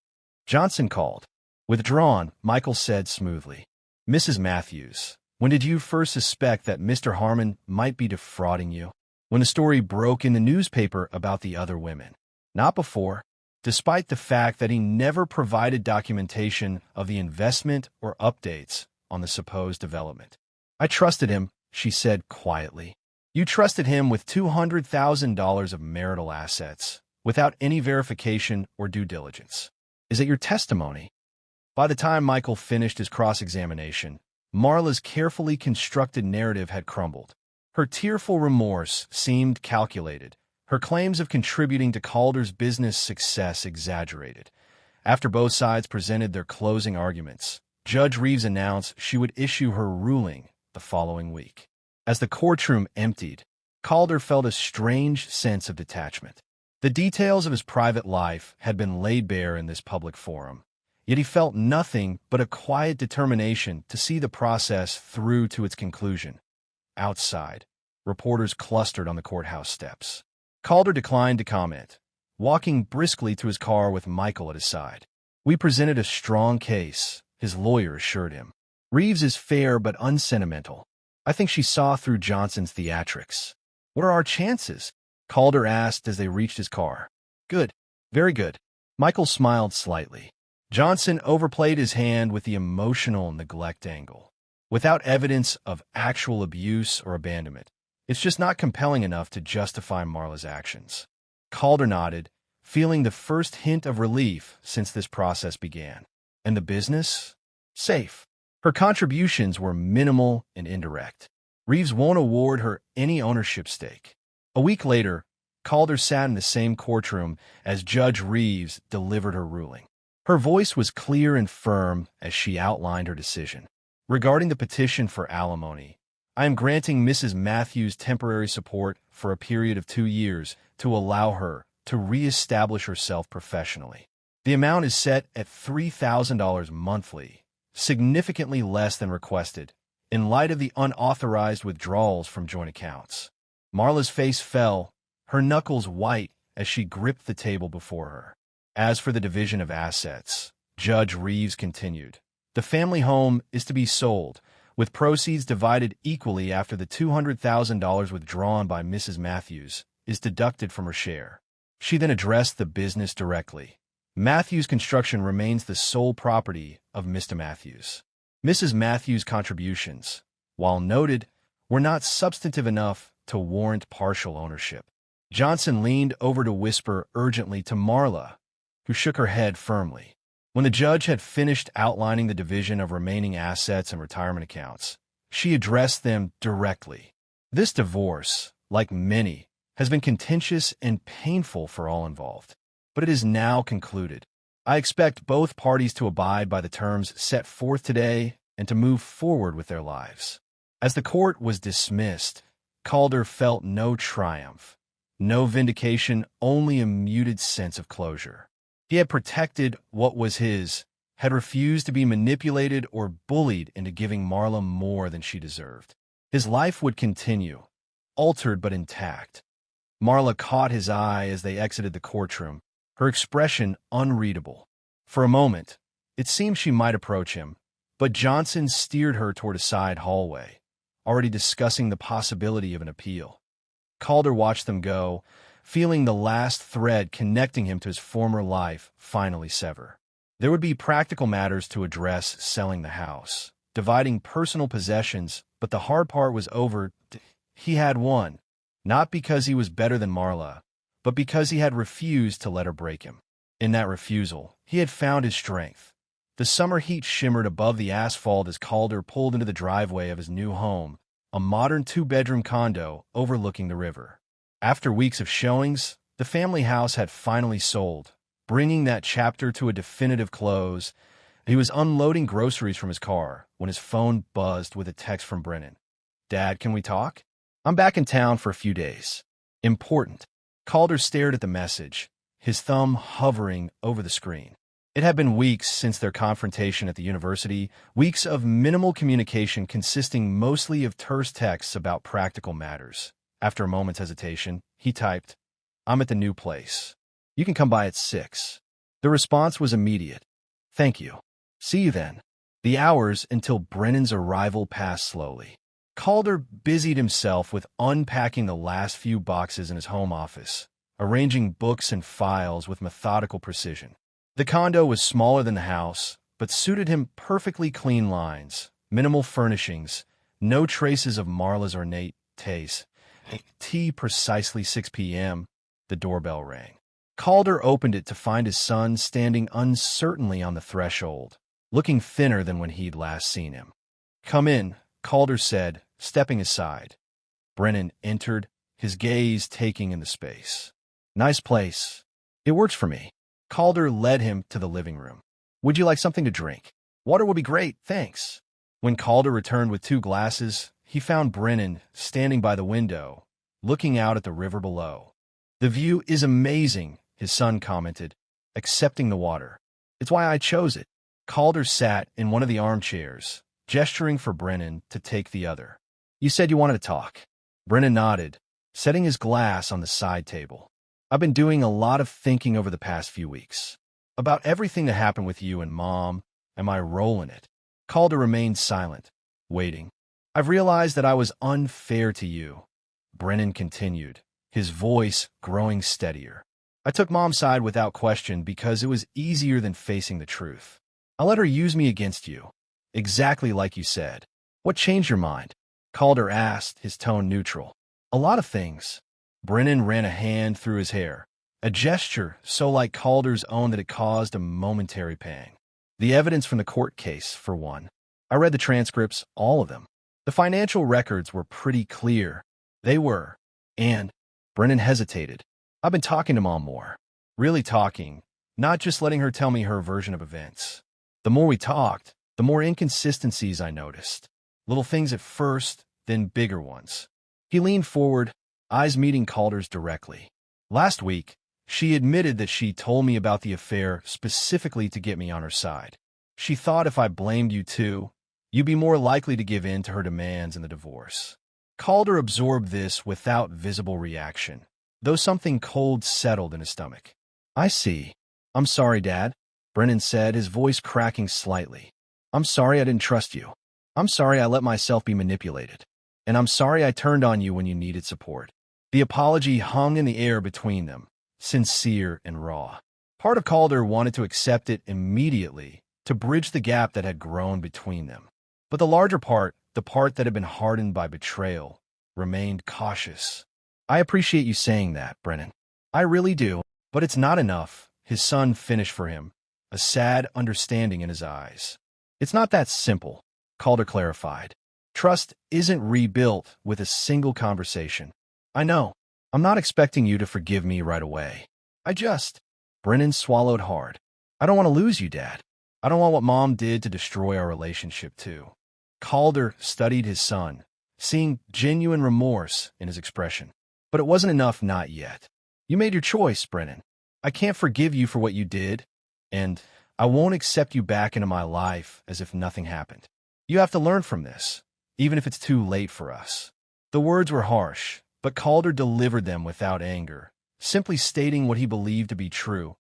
Johnson called. Withdrawn, Michael said smoothly. "Mrs. Matthews, when did you first suspect that Mr. Harmon might be defrauding you?" "When the story broke in the newspaper about the other women." "Not before?" "Despite the fact that he never provided documentation of the investment or updates on the supposed development." "I trusted him," she said quietly. "You trusted him with $200,000 of marital assets, without any verification or due diligence. Is it your testimony?" By the time Michael finished his cross-examination, Marla's carefully constructed narrative had crumbled. Her tearful remorse seemed calculated, her claims of contributing to Calder's business success exaggerated. After both sides presented their closing arguments, Judge Reeves announced she would issue her ruling the following week. As the courtroom emptied, Calder felt a strange sense of detachment. The details of his private life had been laid bare in this public forum, yet he felt nothing but a quiet determination to see the process through to its conclusion. Outside, reporters clustered on the courthouse steps. Calder declined to comment, walking briskly to his car with Michael at his side. "We presented a strong case," his lawyer assured him. "Reeves is fair but unsentimental. I think she saw through Johnson's theatrics." "What are our chances?" Calder asked as they reached his car. "Good. Very good." Michael smiled slightly. Johnson overplayed his hand with the emotional neglect angle. Without evidence of actual abuse or abandonment, it's just not compelling enough to justify Marla's actions. Calder nodded, feeling the first hint of relief since this process began. And the business? Safe. Her contributions were minimal and indirect. Reeves won't award her any ownership stake. A week later, Calder sat in the same courtroom as Judge Reeves delivered her ruling. Her voice was clear and firm as she outlined her decision. "Regarding the petition for alimony, I am granting Mrs. Matthews temporary support for a period of 2 years to allow her to reestablish herself professionally. The amount is set at $3,000 monthly, significantly less than requested, in light of the unauthorized withdrawals from joint accounts." Marla's face fell, her knuckles white as she gripped the table before her. "As for the division of assets," Judge Reeves continued, "the family home is to be sold, with proceeds divided equally after the $200,000 withdrawn by Mrs. Matthews is deducted from her share." She then addressed the business directly. "Matthews Construction remains the sole property of Mr. Matthews. Mrs. Matthews' contributions, while noted, were not substantive enough to warrant partial ownership. Johnson leaned over to whisper urgently to Marla, who shook her head firmly. When the judge had finished outlining the division of remaining assets and retirement accounts, she addressed them directly. This divorce, like many, has been contentious and painful for all involved, but it is now concluded. I expect both parties to abide by the terms set forth today and to move forward with their lives. As the court was dismissed, Calder felt no triumph, no vindication, only a muted sense of closure. He had protected what was his, had refused to be manipulated or bullied into giving Marla more than she deserved. His life would continue, altered but intact. Marla caught his eye as they exited the courtroom, her expression unreadable. For a moment, it seemed she might approach him, but Johnson steered her toward a side hallway, already discussing the possibility of an appeal. Calder watched them go, feeling the last thread connecting him to his former life finally sever. There would be practical matters to address selling the house, dividing personal possessions, but the hard part was over. He had won, not because he was better than Marla, but because he had refused to let her break him. In that refusal, he had found his strength. The summer heat shimmered above the asphalt as Calder pulled into the driveway of his new home, a modern two-bedroom condo overlooking the river. After weeks of showings, the family house had finally sold, bringing that chapter to a definitive close. He was unloading groceries from his car when his phone buzzed with a text from Brennan. "Dad, can we talk? I'm back in town for a few days. Important." Calder stared at the message, his thumb hovering over the screen. It had been weeks since their confrontation at the university, weeks of minimal communication consisting mostly of terse texts about practical matters. After a moment's hesitation, he typed, "I'm at the new place. You can come by at 6. The response was immediate. "Thank you. See you then." The hours until Brennan's arrival passed slowly. Calder busied himself with unpacking the last few boxes in his home office, arranging books and files with methodical precision. The condo was smaller than the house, but suited him perfectly. Clean lines, minimal furnishings, no traces of Marla's ornate taste. Precisely 6 p.m., the doorbell rang. Calder opened it to find his son standing uncertainly on the threshold, looking thinner than when he'd last seen him. "Come in," Calder said, stepping aside. Brennan entered, his gaze taking in the space. "Nice place. It works for me." Calder led him to the living room. "Would you like something to drink?" "Water will be great, thanks." When Calder returned with 2 glasses, he found Brennan standing by the window, looking out at the river below. "The view is amazing," his son commented, accepting the water. "It's why I chose it." Calder sat in one of the armchairs, gesturing for Brennan to take the other. "You said you wanted to talk." Brennan nodded, setting his glass on the side table. "I've been doing a lot of thinking over the past few weeks. About everything that happened with you and Mom, and my role in it." Calder remained silent, waiting. "I've realized that I was unfair to you," Brennan continued, his voice growing steadier. "I took Mom's side without question because it was easier than facing the truth. I let her use me against you, exactly like you said." "What changed your mind?" Calder asked, his tone neutral. "A lot of things." Brennan ran a hand through his hair, a gesture so like Calder's own that it caused a momentary pang. "The evidence from the court case, for one. I read the transcripts, all of them. The financial records were pretty clear. They were. And," Brennan hesitated, "I've been talking to Mom more. Really talking, not just letting her tell me her version of events. The more we talked, the more inconsistencies I noticed. Little things at first, then bigger ones." He leaned forward, eyes meeting Calder's directly. "Last week, she admitted that she told me about the affair specifically to get me on her side. She thought if I blamed you too, you'd be more likely to give in to her demands in the divorce." Calder absorbed this without visible reaction, though something cold settled in his stomach. "I see. I'm sorry, Dad," Brennan said, his voice cracking slightly. "I'm sorry I didn't trust you. I'm sorry I let myself be manipulated. And I'm sorry I turned on you when you needed support." The apology hung in the air between them, sincere and raw. Part of Calder wanted to accept it immediately, to bridge the gap that had grown between them. But the larger part the part that had been hardened by betrayal, remained cautious. I appreciate you saying that, Brennan. I really do, but it's not enough. His son finished for him, a sad understanding in his eyes. It's not that simple, Calder clarified. Trust isn't rebuilt with a single conversation. I know. I'm not expecting you to forgive me right away. Brennan swallowed hard. I don't want to lose you, Dad. I don't want what Mom did to destroy our relationship, too. Calder studied his son, seeing genuine remorse in his expression. But it wasn't enough, not yet. You made your choice, Brennan. I can't forgive you for what you did, and I won't accept you back into my life as if nothing happened. You have to learn from this, even if it's too late for us. The words were harsh, but Calder delivered them without anger, simply stating what he believed to be true.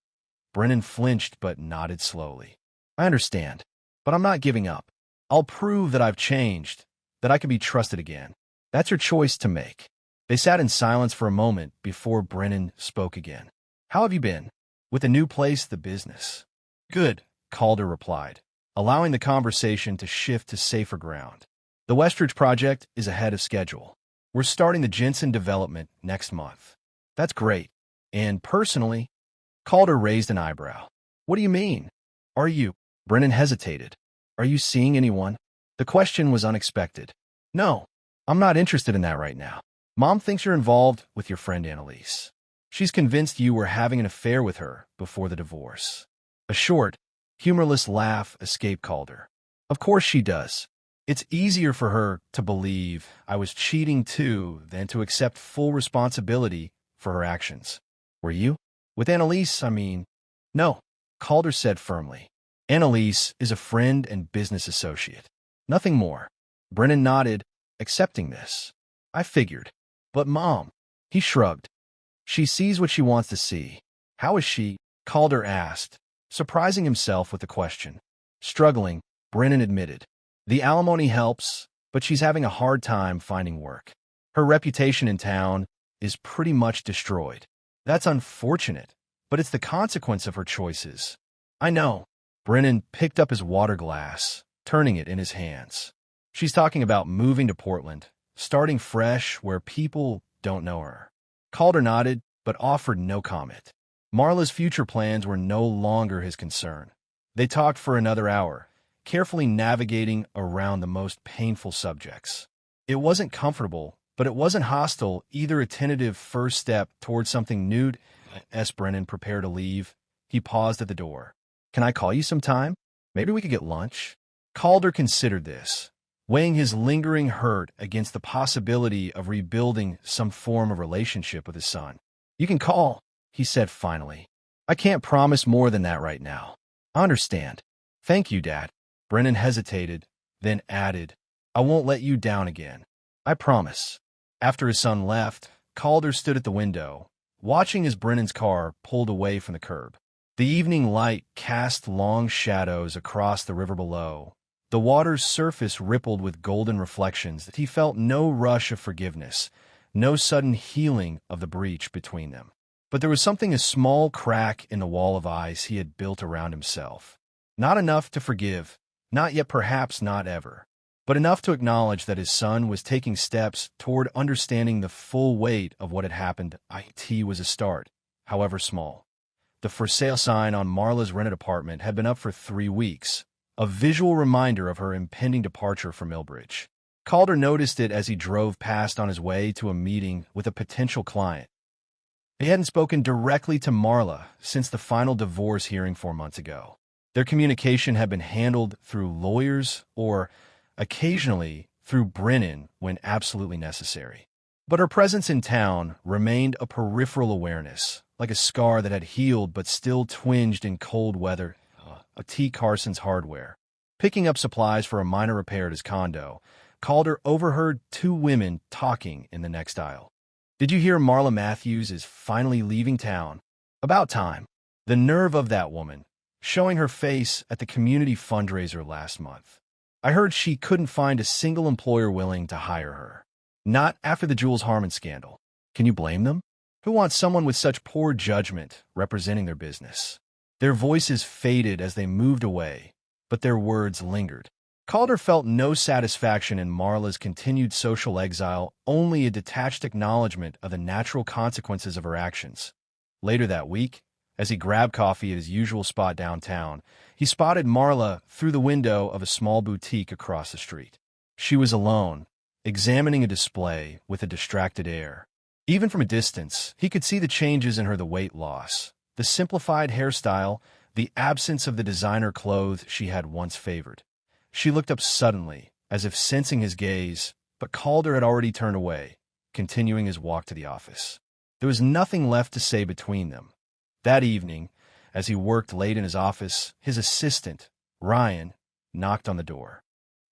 Brennan flinched but nodded slowly. I understand, but I'm not giving up. I'll prove that I've changed, that I can be trusted again. That's your choice to make. They sat in silence for a moment before Brennan spoke again. How have you been? With the new place, the business? Good, Calder replied, allowing the conversation to shift to safer ground. The Westridge project is ahead of schedule. We're starting the Jensen development next month. That's great. And personally, Calder raised an eyebrow. What do you mean? Are you? Brennan hesitated. Are you seeing anyone? The question was unexpected. No, I'm not interested in that right now. Mom thinks you're involved with your friend Annalise. She's convinced you were having an affair with her before the divorce. A short, humorless laugh escaped Calder. Of course she does. It's easier for her to believe I was cheating too than to accept full responsibility for her actions. Were you? With Annalise, I mean. No, Calder said firmly. Annalise is a friend and business associate. Nothing more. Brennan nodded, accepting this. I figured. But Mom, he shrugged. She sees what she wants to see. How is she? Calder asked, surprising himself with the question. Struggling, Brennan admitted. The alimony helps, but she's having a hard time finding work. Her reputation in town is pretty much destroyed. That's unfortunate, but it's the consequence of her choices. I know. Brennan picked up his water glass, turning it in his hands. She's talking about moving to Portland, starting fresh where people don't know her. Calder nodded, but offered no comment. Marla's future plans were no longer his concern. They talked for another hour, carefully navigating around the most painful subjects. It wasn't comfortable, but it wasn't hostile, either a tentative first step toward something new. As Brennan prepared to leave, he paused at the door. Can I call you sometime? Maybe we could get lunch? Calder considered this, weighing his lingering hurt against the possibility of rebuilding some form of relationship with his son. You can call, he said finally. I can't promise more than that right now. I understand. Thank you, Dad. Brennan hesitated, then added, I won't let you down again. I promise. After his son left, Calder stood at the window, watching as Brennan's car pulled away from the curb. The evening light cast long shadows across the river below. The water's surface rippled with golden reflections that he felt no rush of forgiveness, no sudden healing of the breach between them. But there was something, a small crack in the wall of ice he had built around himself. Not enough to forgive, not yet, perhaps not ever, but enough to acknowledge that his son was taking steps toward understanding the full weight of what had happened. It was a start, however small. The for sale sign on Marla's rented apartment had been up for 3 weeks, a visual reminder of her impending departure from Millbridge. Calder noticed it as he drove past on his way to a meeting with a potential client. He hadn't spoken directly to Marla since the final divorce hearing 4 months ago. Their communication had been handled through lawyers or, occasionally, through Brennan when absolutely necessary. But her presence in town remained a peripheral awareness, like a scar that had healed but still twinged in cold weather. T. Carson's Hardware. Picking up supplies for a minor repair at his condo, Calder overheard 2 women talking in the next aisle. Did you hear Marla Matthews is finally leaving town? About time. The nerve of that woman, showing her face at the community fundraiser last month. I heard she couldn't find a single employer willing to hire her. Not after the Jules Harmon scandal. Can you blame them? Who wants someone with such poor judgment representing their business? Their voices faded as they moved away, but their words lingered. Calder felt no satisfaction in Marla's continued social exile, only a detached acknowledgement of the natural consequences of her actions. Later that week, as he grabbed coffee at his usual spot downtown, he spotted Marla through the window of a small boutique across the street. She was alone, examining a display with a distracted air. Even from a distance, he could see the changes in her: the weight loss, the simplified hairstyle, the absence of the designer clothes she had once favored. She looked up suddenly, as if sensing his gaze, but Calder had already turned away, continuing his walk to the office. There was nothing left to say between them. That evening, as he worked late in his office, his assistant, Ryan, knocked on the door.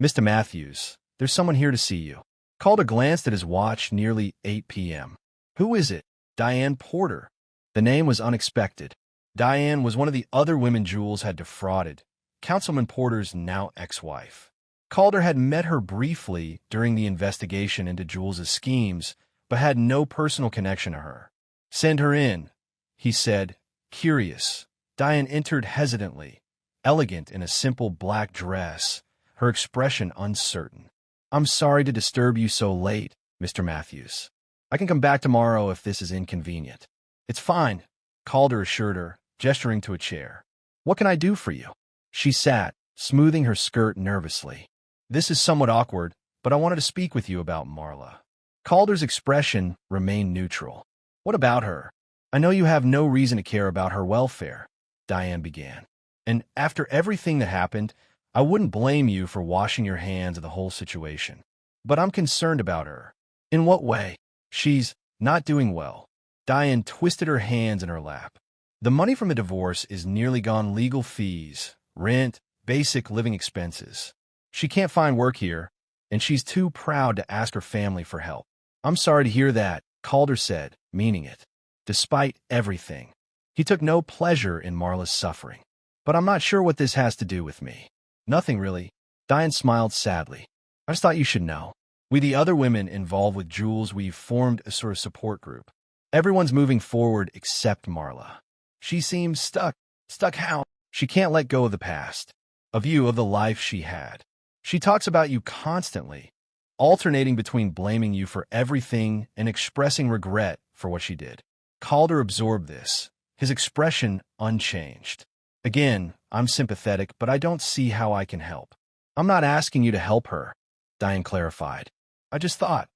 "Mr. Matthews, there's someone here to see you." Calder glanced at his watch, nearly 8 p.m. "Who is it?" "Diane Porter." The name was unexpected. Diane was one of the other women Jules had defrauded, Councilman Porter's now ex-wife. Calder had met her briefly during the investigation into Jules's schemes, but had no personal connection to her. "Send her in," he said, curious. Diane entered hesitantly, elegant in a simple black dress, her expression uncertain. "I'm sorry to disturb you so late, Mr. Matthews. I can come back tomorrow if this is inconvenient." "It's fine," Calder assured her, gesturing to a chair. "What can I do for you?" She sat, smoothing her skirt nervously. "This is somewhat awkward, but I wanted to speak with you about Marla." Calder's expression remained neutral. "What about her? I know you have no reason to care about her welfare," Diane began. "And after everything that happened, I wouldn't blame you for washing your hands of the whole situation. But I'm concerned about her." "In what way?" "She's not doing well." Diane twisted her hands in her lap. "The money from the divorce is nearly gone: legal fees, rent, basic living expenses. She can't find work here, and she's too proud to ask her family for help." "I'm sorry to hear that," Calder said, meaning it. Despite everything, he took no pleasure in Marla's suffering. "But I'm not sure what this has to do with me." "Nothing really." Diane smiled sadly. "I just thought you should know. We, the other women involved with Jules, we've formed a sort of support group. Everyone's moving forward except Marla. She seems stuck." "Stuck how?" "She can't let go of the past, a view of the life she had. She talks about you constantly, alternating between blaming you for everything and expressing regret for what she did." Calder absorbed this, his expression unchanged. "Again, I'm sympathetic, but I don't see how I can help." "I'm not asking you to help her," Diane clarified. "I just thought,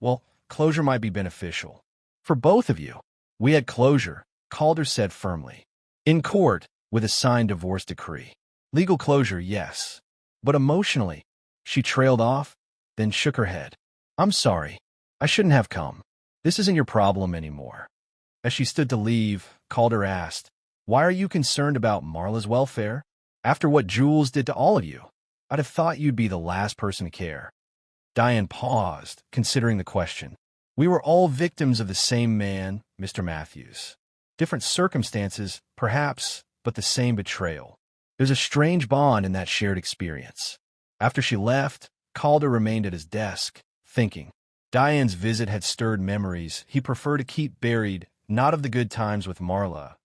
well, closure might be beneficial. For both of you." "We had closure," Calder said firmly. "In court, with a signed divorce decree. Legal closure, yes. But emotionally," she trailed off, then shook her head. "I'm sorry. I shouldn't have come. This isn't your problem anymore." As she stood to leave, Calder asked, "Why are you concerned about Marla's welfare? After what Jules did to all of you, I'd have thought you'd be the last person to care." Diane paused, considering the question. "We were all victims of the same man, Mr. Matthews. Different circumstances, perhaps, but the same betrayal. There's a strange bond in that shared experience." After she left, Calder remained at his desk, thinking. Diane's visit had stirred memories he preferred to keep buried, not of the good times with Marla,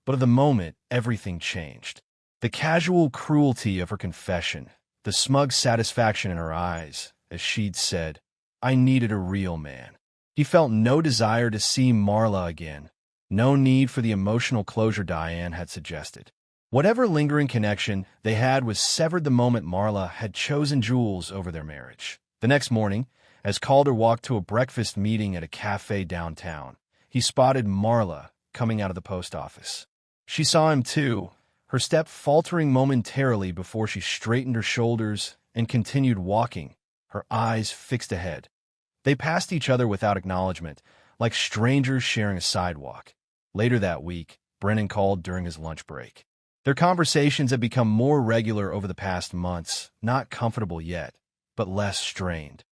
but of the moment everything changed. The casual cruelty of her confession, the smug satisfaction in her eyes, as she'd said, "I needed a real man." He felt no desire to see Marla again, no need for the emotional closure Diane had suggested. Whatever lingering connection they had was severed the moment Marla had chosen Jules over their marriage. The next morning, as Calder walked to a breakfast meeting at a cafe downtown, he spotted Marla coming out of the post office. She saw him too, her step faltering momentarily before she straightened her shoulders and continued walking, her eyes fixed ahead. They passed each other without acknowledgement, like strangers sharing a sidewalk. Later that week, Brennan called during his lunch break. Their conversations had become more regular over the past months, not comfortable yet, but less strained.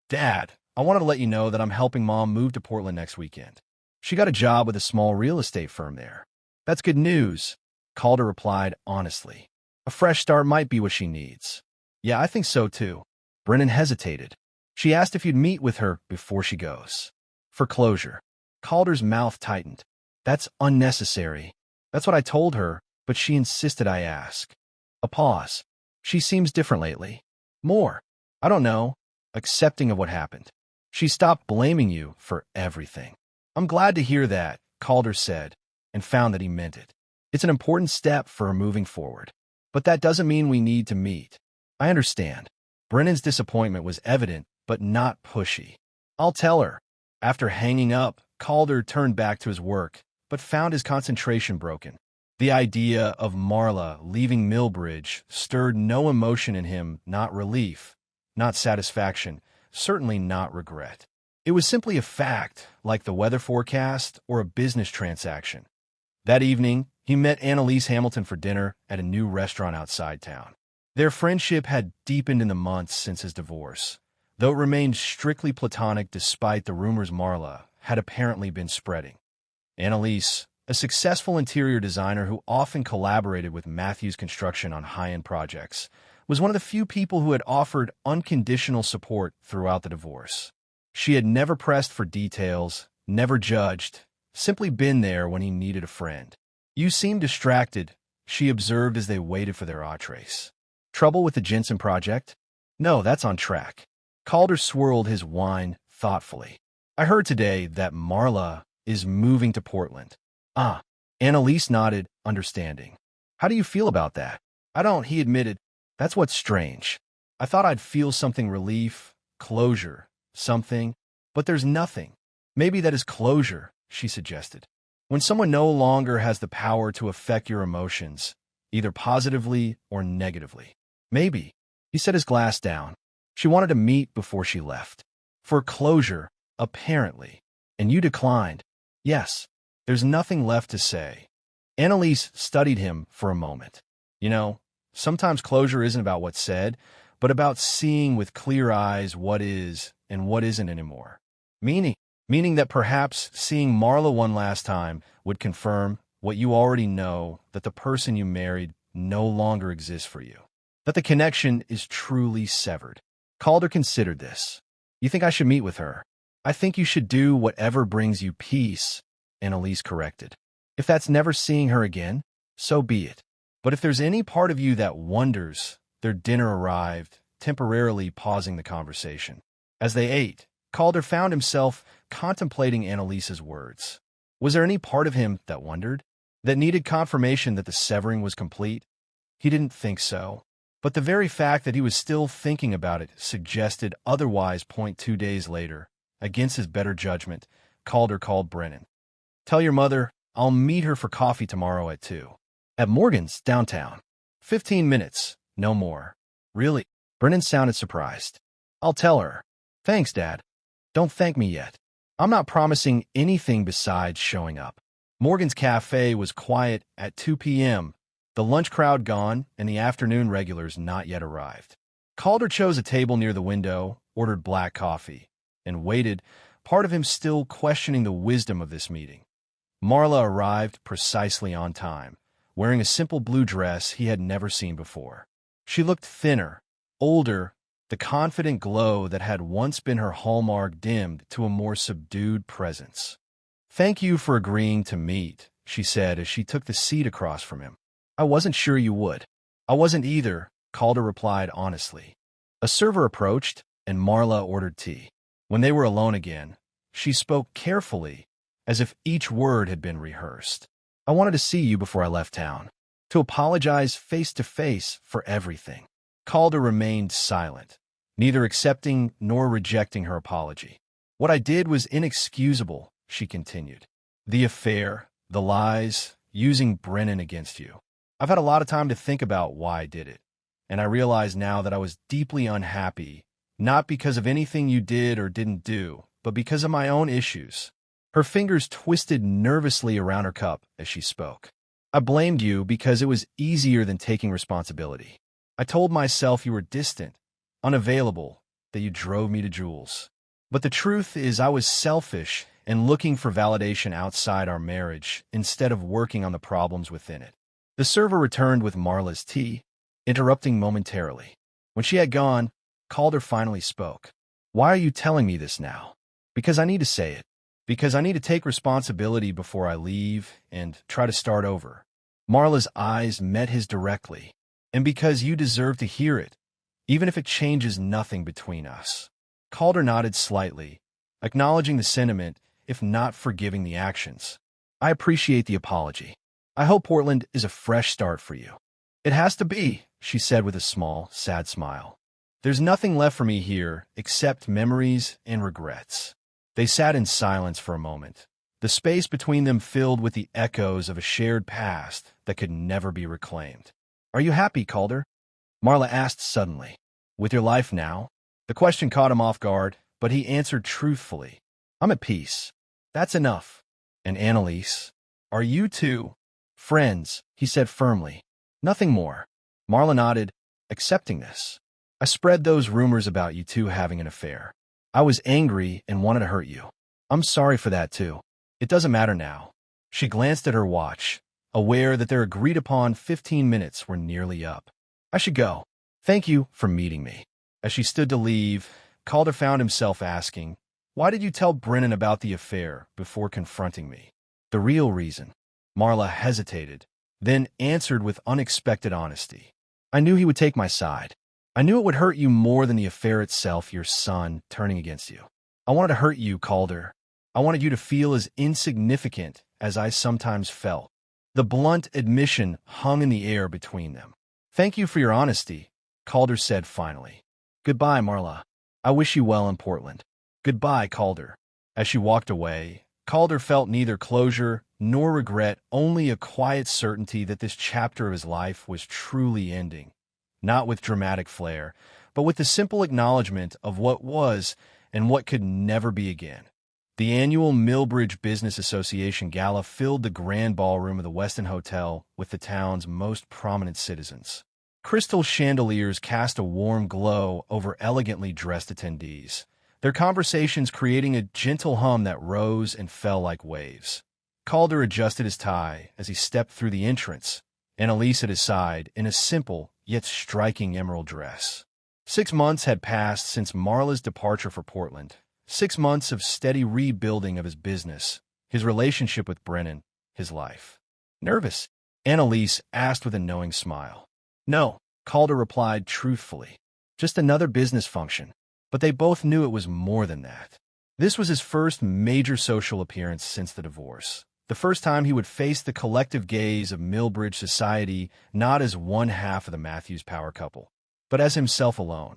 "Dad, I wanted to let you know that I'm helping Mom move to Portland next weekend. She got a job with a small real estate firm there." "That's good news," Calder replied honestly. "A fresh start might be what she needs." "Yeah, I think so too." Brennan hesitated. "She asked if you'd meet with her before she goes." "For closure." Calder's mouth tightened. "That's unnecessary." "That's what I told her, but she insisted I ask." A pause. "She seems different lately." More. I don't know. Accepting of what happened. She stopped blaming you for everything. I'm glad to hear that, Calder said, and found that he meant it. It's an important step for her moving forward. But that doesn't mean we need to meet. I understand. Brennan's disappointment was evident, but not pushy. I'll tell her. After hanging up, Calder turned back to his work, but found his concentration broken. The idea of Marla leaving Millbridge stirred no emotion in him, not relief, not satisfaction, certainly not regret. It was simply a fact, like the weather forecast or a business transaction. That evening, he met Annalise Hamilton for dinner at a new restaurant outside town. Their friendship had deepened in the months since his divorce, though it remained strictly platonic despite the rumors Marla had apparently been spreading. Annalise, a successful interior designer who often collaborated with Matthews Construction on high-end projects, was one of the few people who had offered unconditional support throughout the divorce. She had never pressed for details, never judged, simply been there when he needed a friend. "You seem distracted," she observed as they waited for their entrees. "Trouble with the Jensen project?" "No, that's on track." Calder swirled his wine thoughtfully. "I heard today that Marla is moving to Portland." "Ah." Annalise nodded, understanding. "How do you feel about that?" "I don't," he admitted. "That's what's strange. I thought I'd feel something, relief, closure, something, but there's nothing." "Maybe that is closure," she suggested. "When someone no longer has the power to affect your emotions, either positively or negatively." "Maybe." He set his glass down. "She wanted to meet before she left. For closure, apparently. And you declined." "Yes." "There's nothing left to say." Annalise studied him for a moment. "You know, sometimes closure isn't about what's said, but about seeing with clear eyes what is and what isn't anymore. Meaning that perhaps seeing Marla one last time would confirm what you already know, that the person you married no longer exists for you. That the connection is truly severed." Calder considered this. "You think I should meet with her?" "I think you should do whatever brings you peace," Annalise corrected. "If that's never seeing her again, so be it. But if there's any part of you that wonders," their dinner arrived, temporarily pausing the conversation. As they ate, Calder found himself contemplating Annalise's words. Was there any part of him that wondered? That needed confirmation that the severing was complete? He didn't think so. But the very fact that he was still thinking about it suggested otherwise. 2 days later, against his better judgment, Calder called Brennan. "Tell your mother I'll meet her for coffee tomorrow at 2. At Morgan's, downtown. 15 minutes, no more." "Really?" Brennan sounded surprised. "I'll tell her." "Thanks, Dad." "Don't thank me yet. I'm not promising anything besides showing up." Morgan's Cafe was quiet at 2 p.m., the lunch crowd gone and the afternoon regulars not yet arrived. Calder chose a table near the window, ordered black coffee, and waited, part of him still questioning the wisdom of this meeting. Marla arrived precisely on time, wearing a simple blue dress he had never seen before. She looked thinner, older, the confident glow that had once been her hallmark dimmed to a more subdued presence. "Thank you for agreeing to meet," she said as she took the seat across from him. "I wasn't sure you would." "I wasn't either," Calder replied honestly. A server approached, and Marla ordered tea. When they were alone again, she spoke carefully, as if each word had been rehearsed. "I wanted to see you before I left town, to apologize face to face for everything." Calder remained silent, neither accepting nor rejecting her apology. "What I did was inexcusable," she continued. "The affair, the lies, using Brennan against you. I've had a lot of time to think about why I did it, and I realize now that I was deeply unhappy, not because of anything you did or didn't do, but because of my own issues." Her fingers twisted nervously around her cup as she spoke. "I blamed you because it was easier than taking responsibility. I told myself you were distant, unavailable, that you drove me to Jules. But the truth is I was selfish and looking for validation outside our marriage instead of working on the problems within it." The server returned with Marla's tea, interrupting momentarily. When she had gone, Calder finally spoke. "Why are you telling me this now?" "Because I need to say it. Because I need to take responsibility before I leave and try to start over." Marla's eyes met his directly. "And because you deserve to hear it. even if it changes nothing between us. Calder nodded slightly, acknowledging the sentiment, if not forgiving the actions. I appreciate the apology. I hope Portland is a fresh start for you. It has to be, she said with a small, sad smile. There's nothing left for me here except memories and regrets. They sat in silence for a moment, the space between them filled with the echoes of a shared past that could never be reclaimed. Are you happy, Calder? Marla asked suddenly. With your life now? The question caught him off guard, but he answered truthfully. I'm at peace. That's enough. And Annalise? Are you two? Friends, he said firmly. Nothing more. Marla nodded, accepting this. I spread those rumors about you two having an affair. I was angry and wanted to hurt you. I'm sorry for that too. It doesn't matter now. She glanced at her watch, aware that their agreed-upon 15 minutes were nearly up. I should go. Thank you for meeting me. As she stood to leave, Calder found himself asking, why did you tell Brennan about the affair before confronting me? The real reason. Marla hesitated, then answered with unexpected honesty. I knew he would take my side. I knew it would hurt you more than the affair itself, your son turning against you. I wanted to hurt you, Calder. I wanted you to feel as insignificant as I sometimes felt. The blunt admission hung in the air between them. Thank you for your honesty, Calder said finally. Goodbye, Marla. I wish you well in Portland. Goodbye, Calder. As she walked away, Calder felt neither closure nor regret, only a quiet certainty that this chapter of his life was truly ending. Not with dramatic flair, but with the simple acknowledgement of what was and what could never be again. The annual Millbridge Business Association Gala filled the grand ballroom of the Westin Hotel with the town's most prominent citizens. Crystal chandeliers cast a warm glow over elegantly dressed attendees, their conversations creating a gentle hum that rose and fell like waves. Calder adjusted his tie as he stepped through the entrance, Annalise at his side in a simple yet striking emerald dress. 6 months had passed since Marla's departure for Portland. 6 months of steady rebuilding of his business, his relationship with Brennan, his life. Nervous? Annalise asked with a knowing smile. No, Calder replied truthfully. Just another business function. But they both knew it was more than that. This was his first major social appearance since the divorce. The first time he would face the collective gaze of Millbridge society not as one half of the Matthews power couple, but as himself alone.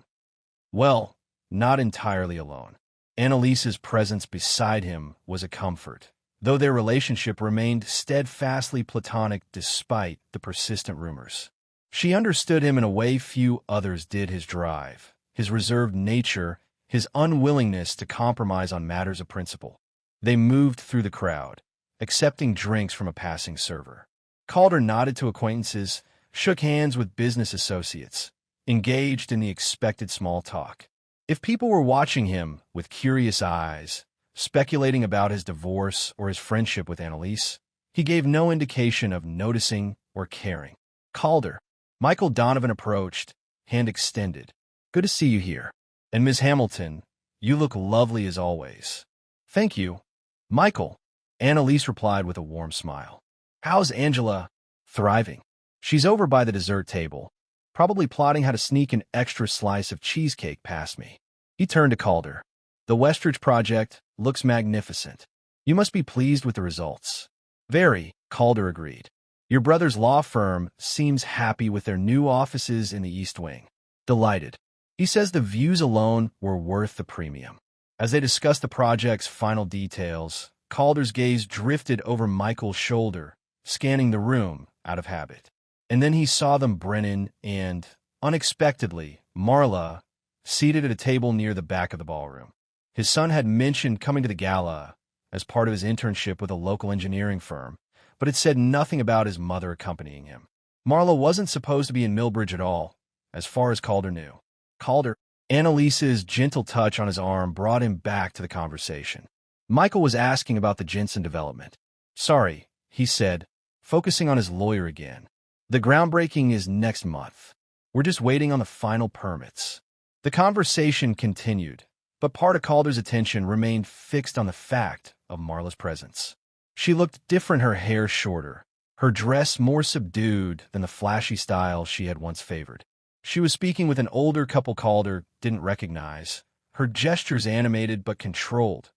Well, not entirely alone. Annalise's presence beside him was a comfort, though their relationship remained steadfastly platonic despite the persistent rumors. She understood him in a way few others did: his drive, his reserved nature, his unwillingness to compromise on matters of principle. They moved through the crowd, accepting drinks from a passing server. Calder nodded to acquaintances, shook hands with business associates, engaged in the expected small talk. If people were watching him with curious eyes, speculating about his divorce or his friendship with Annalise, he gave no indication of noticing or caring. Calder. Michael Donovan approached, hand extended. Good to see you here. And Ms. Hamilton, you look lovely as always. Thank you. Michael. Annalise replied with a warm smile. How's Angela? Thriving. She's over by the dessert table, probably plotting how to sneak an extra slice of cheesecake past me. He turned to Calder. The Westridge project looks magnificent. You must be pleased with the results. Very, Calder agreed. Your brother's law firm seems happy with their new offices in the East Wing. Delighted. He says the views alone were worth the premium. As they discussed the project's final details, Calder's gaze drifted over Michael's shoulder, scanning the room out of habit. And then he saw them, Brennan and, unexpectedly, Marla, seated at a table near the back of the ballroom. His son had mentioned coming to the gala as part of his internship with a local engineering firm, but had said nothing about his mother accompanying him. Marla wasn't supposed to be in Millbridge at all, as far as Calder knew. Calder. Annalise's gentle touch on his arm brought him back to the conversation. Michael was asking about the Jensen development. Sorry, he said, focusing on his lawyer again. The groundbreaking is next month. We're just waiting on the final permits. The conversation continued, but part of Calder's attention remained fixed on the fact of Marla's presence. She looked different, her hair shorter, her dress more subdued than the flashy style she had once favored. She was speaking with an older couple Calder didn't recognize, her gestures animated but controlled.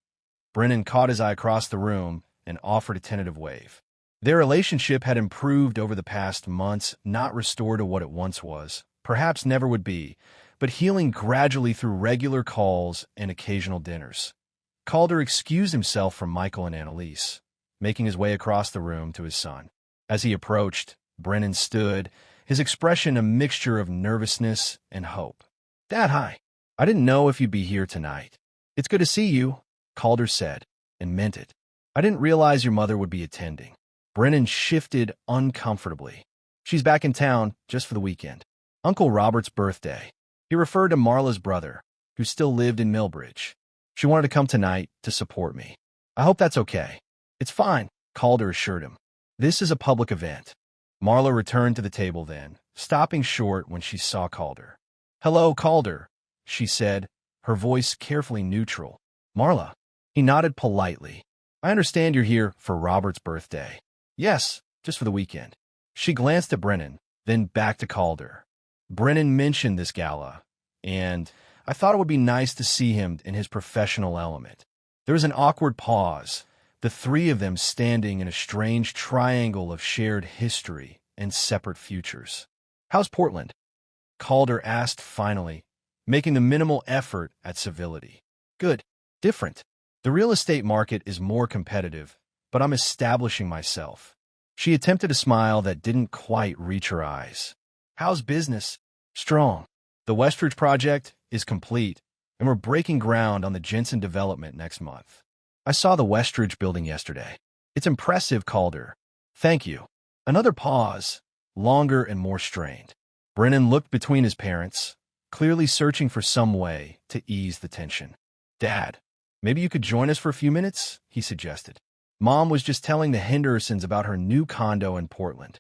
Brennan caught his eye across the room and offered a tentative wave. Their relationship had improved over the past months, not restored to what it once was, perhaps never would be, but healing gradually through regular calls and occasional dinners. Calder excused himself from Michael and Annalise, making his way across the room to his son. As he approached, Brennan stood, his expression a mixture of nervousness and hope. "Dad, hi. I didn't know if you'd be here tonight." "It's good to see you," Calder said, and meant it. "I didn't realize your mother would be attending." Brennan shifted uncomfortably. "She's back in town just for the weekend. Uncle Robert's birthday." He referred to Marla's brother, who still lived in Millbridge. "She wanted to come tonight to support me. I hope that's okay." "It's fine," Calder assured him. "This is a public event." Marla returned to the table then, stopping short when she saw Calder. "Hello, Calder," she said, her voice carefully neutral. "Marla." He nodded politely. "I understand you're here for Robert's birthday." "Yes, just for the weekend." She glanced at Brennan, then back to Calder. "Brennan mentioned this gala, and I thought it would be nice to see him in his professional element." There was an awkward pause, the three of them standing in a strange triangle of shared history and separate futures. "How's Portland?" Calder asked finally, making the minimal effort at civility. "Good. Different. The real estate market is more competitive, but I'm establishing myself." She attempted a smile that didn't quite reach her eyes. "How's business?" "Strong. The Westridge project is complete, and we're breaking ground on the Jensen development next month." "I saw the Westridge building yesterday. It's impressive, Calder." "Thank you." Another pause, longer and more strained. Brennan looked between his parents, clearly searching for some way to ease the tension. "Dad, maybe you could join us for a few minutes?" he suggested. Mom was just telling the Hendersons about her new condo in Portland.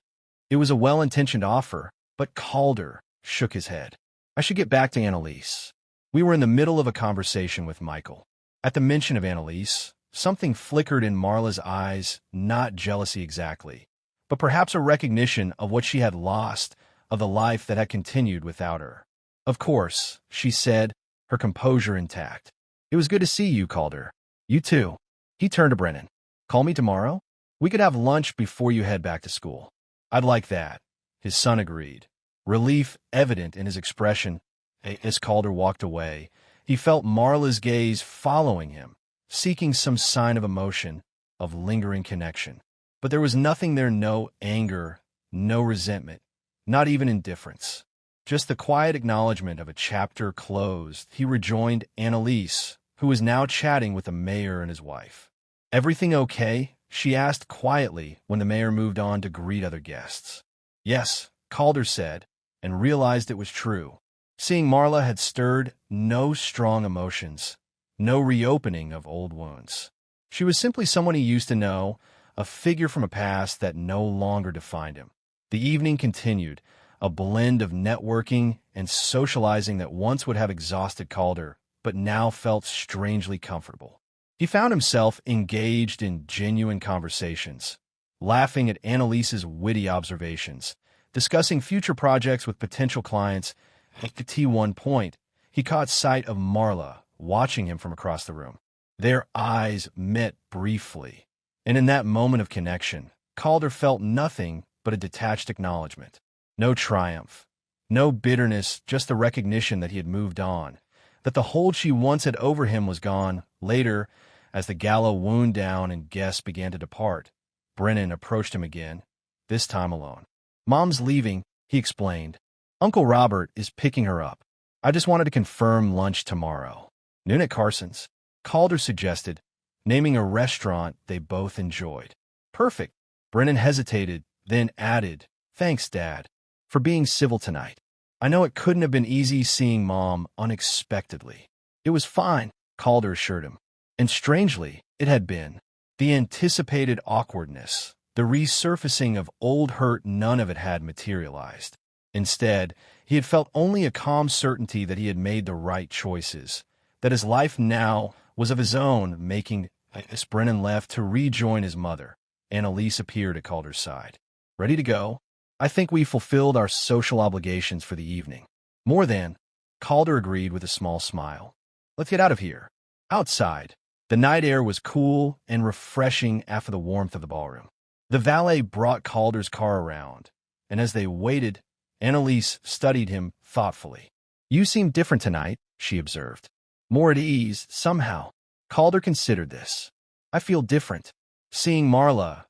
It was a well-intentioned offer, but Calder shook his head. "I should get back to Annalise." We were in the middle of a conversation with Michael. At the mention of Annalise, something flickered in Marla's eyes, not jealousy exactly, but perhaps a recognition of what she had lost, of the life that had continued without her. "Of course," she said, her composure intact. "It was good to see you, Calder." "You too." He turned to Brennan. "Call me tomorrow? We could have lunch before you head back to school." "I'd like that," his son agreed, relief evident in his expression. As Calder walked away, he felt Marla's gaze following him, seeking some sign of emotion, of lingering connection. But there was nothing there, no anger, no resentment, not even indifference. Just the quiet acknowledgement of a chapter closed. He rejoined Annalise, who was now chatting with the mayor and his wife. "Everything okay?" she asked quietly when the mayor moved on to greet other guests. "Yes," Calder said, and realized it was true. Seeing Marla had stirred no strong emotions, no reopening of old wounds. She was simply someone he used to know, a figure from a past that no longer defined him. The evening continued, a blend of networking and socializing that once would have exhausted Calder, but now felt strangely comfortable. He found himself engaged in genuine conversations, laughing at Annalise's witty observations, discussing future projects with potential clients. At the T1 point, he caught sight of Marla watching him from across the room. Their eyes met briefly, and in that moment of connection, Calder felt nothing but a detached acknowledgement. No triumph, no bitterness, just the recognition that he had moved on, that the hold she once had over him was gone. Later, as the gala wound down and guests began to depart, Brennan approached him again, this time alone. "Mom's leaving," he explained. "Uncle Robert is picking her up. I just wanted to confirm lunch tomorrow." "Noon at Carson's," Calder suggested, naming a restaurant they both enjoyed. "Perfect." Brennan hesitated, then added, "Thanks, Dad, for being civil tonight. I know it couldn't have been easy seeing Mom unexpectedly." "It was fine," Calder assured him. And strangely, it had been. The anticipated awkwardness, the resurfacing of old hurt, none of it had materialized. Instead, he had felt only a calm certainty that he had made the right choices, that his life now was of his own making. As Brennan left to rejoin his mother, Annalise appeared at Calder's side. "Ready to go? I think we fulfilled our social obligations for the evening." More than, Calder agreed with a small smile. Let's get out of here. Outside, the night air was cool and refreshing after the warmth of the ballroom. The valet brought Calder's car around, and as they waited, Annalise studied him thoughtfully. You seem different tonight, she observed. More at ease, somehow. Calder considered this. I feel different. Seeing Marla,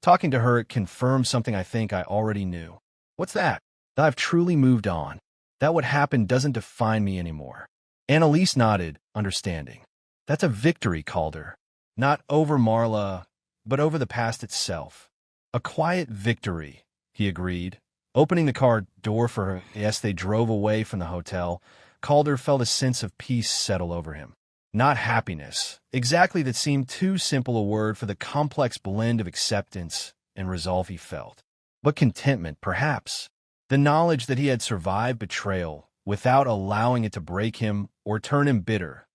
talking to her, it confirmed something I think I already knew. What's that? That I've truly moved on. That what happened doesn't define me anymore. Annalise nodded, understanding. That's a victory, Calder. Not over Marla, but over the past itself. A quiet victory, he agreed, opening the car door for her. As they drove away from the hotel, Calder felt a sense of peace settle over him. Not happiness, exactly, that seemed too simple a word for the complex blend of acceptance and resolve he felt. But contentment, perhaps. The knowledge that he had survived betrayal without allowing it to break him or turn him bitter.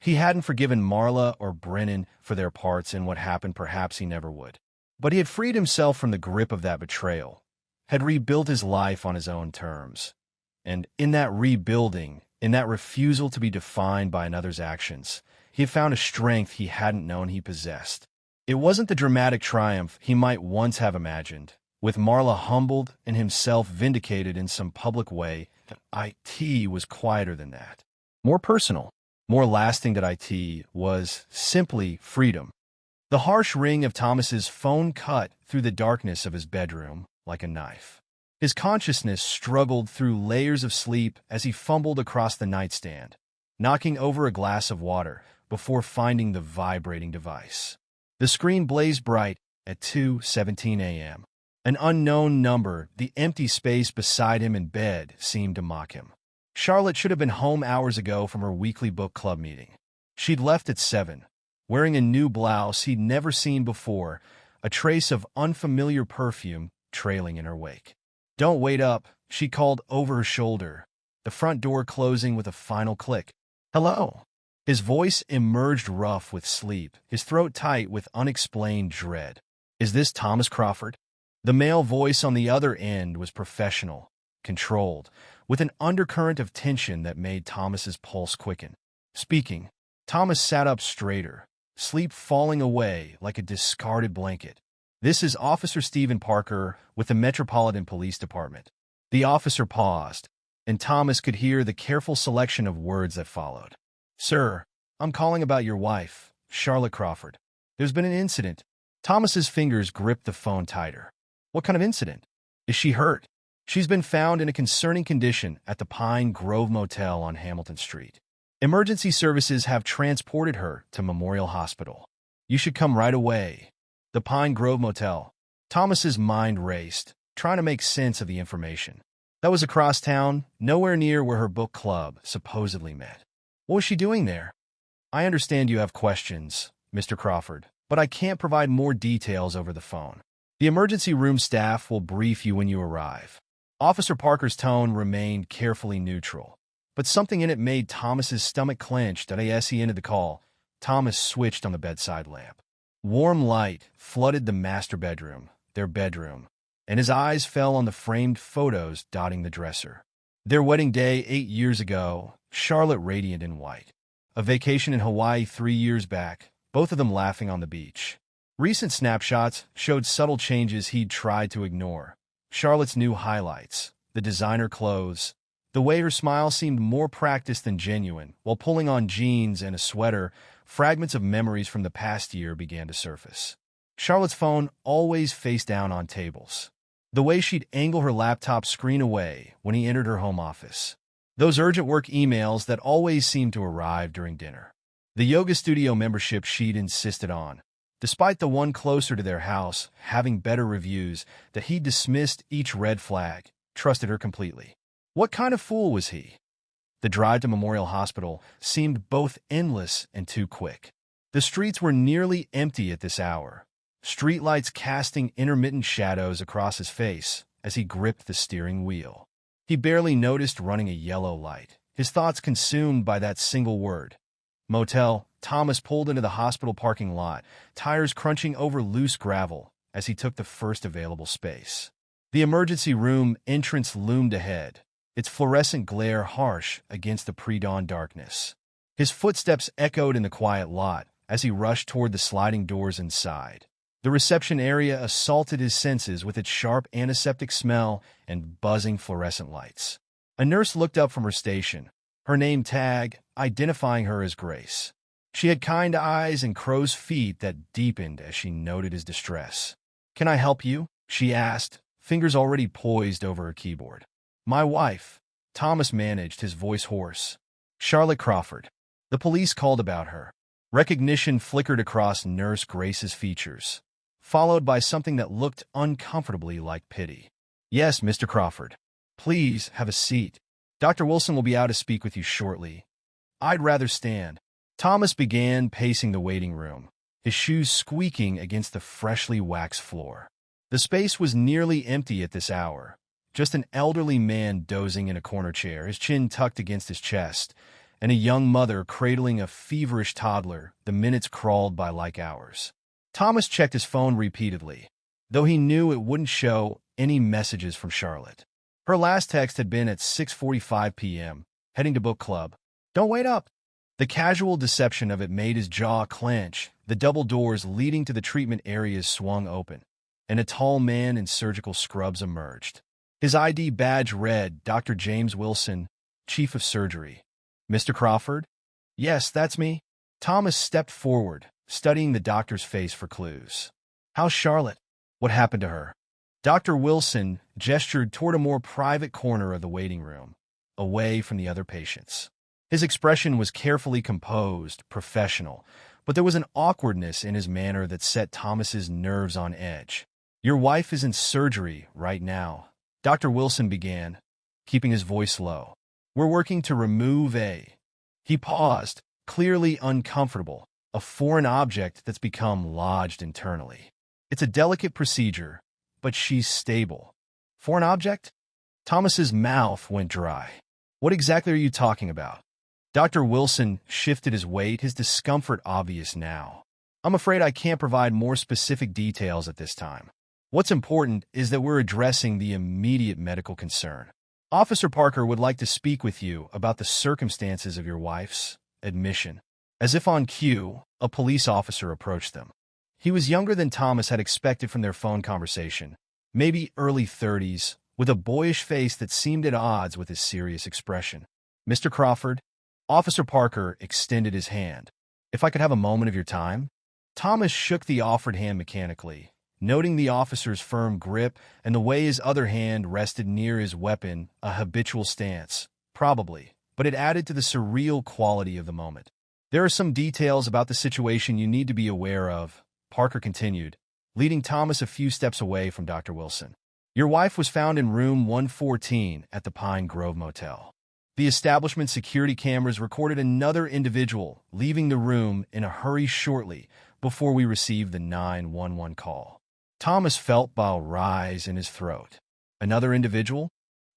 He hadn't forgiven Marla or Brennan for their parts in what happened, perhaps he never would. But he had freed himself from the grip of that betrayal, had rebuilt his life on his own terms. And in that rebuilding, in that refusal to be defined by another's actions, he had found a strength he hadn't known he possessed. It wasn't the dramatic triumph he might once have imagined, with Marla humbled and himself vindicated in some public way. It was quieter than that. More personal, more lasting. That it was simply freedom. The harsh ring of Thomas's phone cut through the darkness of his bedroom like a knife. His consciousness struggled through layers of sleep as he fumbled across the nightstand, knocking over a glass of water before finding the vibrating device. The screen blazed bright at 2:17 a.m. An unknown number. The empty space beside him in bed seemed to mock him. Charlotte should have been home hours ago from her weekly book club meeting. She'd left at 7, wearing a new blouse he'd never seen before, a trace of unfamiliar perfume trailing in her wake. Don't wait up, she called over her shoulder, the front door closing with a final click. Hello. His voice emerged rough with sleep, his throat tight with unexplained dread. Is this Thomas Crawford? The male voice on the other end was professional, controlled, with an undercurrent of tension that made Thomas's pulse quicken. Speaking, Thomas sat up straighter, sleep falling away like a discarded blanket. This is Officer Stephen Parker with the Metropolitan Police Department. The officer paused, and Thomas could hear the careful selection of words that followed. Sir, I'm calling about your wife, Charlotte Crawford. There's been an incident. Thomas's fingers gripped the phone tighter. What kind of incident? Is she hurt? She's been found in a concerning condition at the Pine Grove Motel on Hamilton Street. Emergency services have transported her to Memorial Hospital. You should come right away. The Pine Grove Motel. Thomas's mind raced, trying to make sense of the information. That was across town, nowhere near where her book club supposedly met. What was she doing there? I understand you have questions, Mr. Crawford, but I can't provide more details over the phone. The emergency room staff will brief you when you arrive. Officer Parker's tone remained carefully neutral, but something in it made Thomas's stomach clench. As he ended the call, Thomas switched on the bedside lamp. Warm light flooded the master bedroom, their bedroom, and his eyes fell on the framed photos dotting the dresser. Their wedding day 8 years ago, Charlotte radiant in white. A vacation in Hawaii 3 years back, both of them laughing on the beach. Recent snapshots showed subtle changes he'd tried to ignore. Charlotte's new highlights, the designer clothes, the way her smile seemed more practiced than genuine. While pulling on jeans and a sweater, fragments of memories from the past year began to surface. Charlotte's phone always face down on tables. The way she'd angle her laptop screen away when he entered her home office. Those urgent work emails that always seemed to arrive during dinner. The yoga studio membership she'd insisted on, despite the one closer to their house having better reviews, that he dismissed each red flag, trusted her completely. What kind of fool was he? The drive to Memorial Hospital seemed both endless and too quick. The streets were nearly empty at this hour, streetlights casting intermittent shadows across his face as he gripped the steering wheel. He barely noticed running a yellow light, his thoughts consumed by that single word. Motel. Thomas pulled into the hospital parking lot, tires crunching over loose gravel as he took the first available space. The emergency room entrance loomed ahead, its fluorescent glare harsh against the pre-dawn darkness. His footsteps echoed in the quiet lot as he rushed toward the sliding doors inside. The reception area assaulted his senses with its sharp antiseptic smell and buzzing fluorescent lights. A nurse looked up from her station, her name tag identifying her as Grace. She had kind eyes and crow's feet that deepened as she noted his distress. "Can I help you?" she asked, fingers already poised over her keyboard. "My wife," Thomas managed, his voice hoarse. "Charlotte Crawford." The police called about her. Recognition flickered across Nurse Grace's features, followed by something that looked uncomfortably like pity. "Yes, Mr. Crawford. Please have a seat. Dr. Wilson will be out to speak with you shortly." "I'd rather stand." Thomas began pacing the waiting room, his shoes squeaking against the freshly waxed floor. The space was nearly empty at this hour, just an elderly man dozing in a corner chair, his chin tucked against his chest, and a young mother cradling a feverish toddler. The minutes crawled by like hours. Thomas checked his phone repeatedly, though he knew it wouldn't show any messages from Charlotte. Her last text had been at 6:45 p.m., heading to book club. "Don't wait up." The casual deception of it made his jaw clench. The double doors leading to the treatment areas swung open, and a tall man in surgical scrubs emerged. His ID badge read, "Dr. James Wilson, Chief of Surgery." "Mr. Crawford?" "Yes, that's me." Thomas stepped forward, studying the doctor's face for clues. "How's Charlotte? What happened to her?" Dr. Wilson gestured toward a more private corner of the waiting room, away from the other patients. His expression was carefully composed, professional, but there was an awkwardness in his manner that set Thomas's nerves on edge. "Your wife is in surgery right now," Dr. Wilson began, keeping his voice low. "We're working to remove a—" He paused, clearly uncomfortable, "a foreign object that's become lodged internally. It's a delicate procedure, but she's stable." "Foreign object?" Thomas's mouth went dry. "What exactly are you talking about?" Dr. Wilson shifted his weight, his discomfort obvious now. "I'm afraid I can't provide more specific details at this time. What's important is that we're addressing the immediate medical concern. Officer Parker would like to speak with you about the circumstances of your wife's admission." As if on cue, a police officer approached them. He was younger than Thomas had expected from their phone conversation, maybe early 30s, with a boyish face that seemed at odds with his serious expression. "Mr. Crawford?" Officer Parker extended his hand. "If I could have a moment of your time?" Thomas shook the offered hand mechanically, noting the officer's firm grip and the way his other hand rested near his weapon, a habitual stance, probably, but it added to the surreal quality of the moment. "There are some details about the situation you need to be aware of," Parker continued, leading Thomas a few steps away from Dr. Wilson. "Your wife was found in room 114 at the Pine Grove Motel. The establishment security cameras recorded another individual leaving the room in a hurry shortly before we received the 911 call." Thomas felt bile rise in his throat. "Another individual?"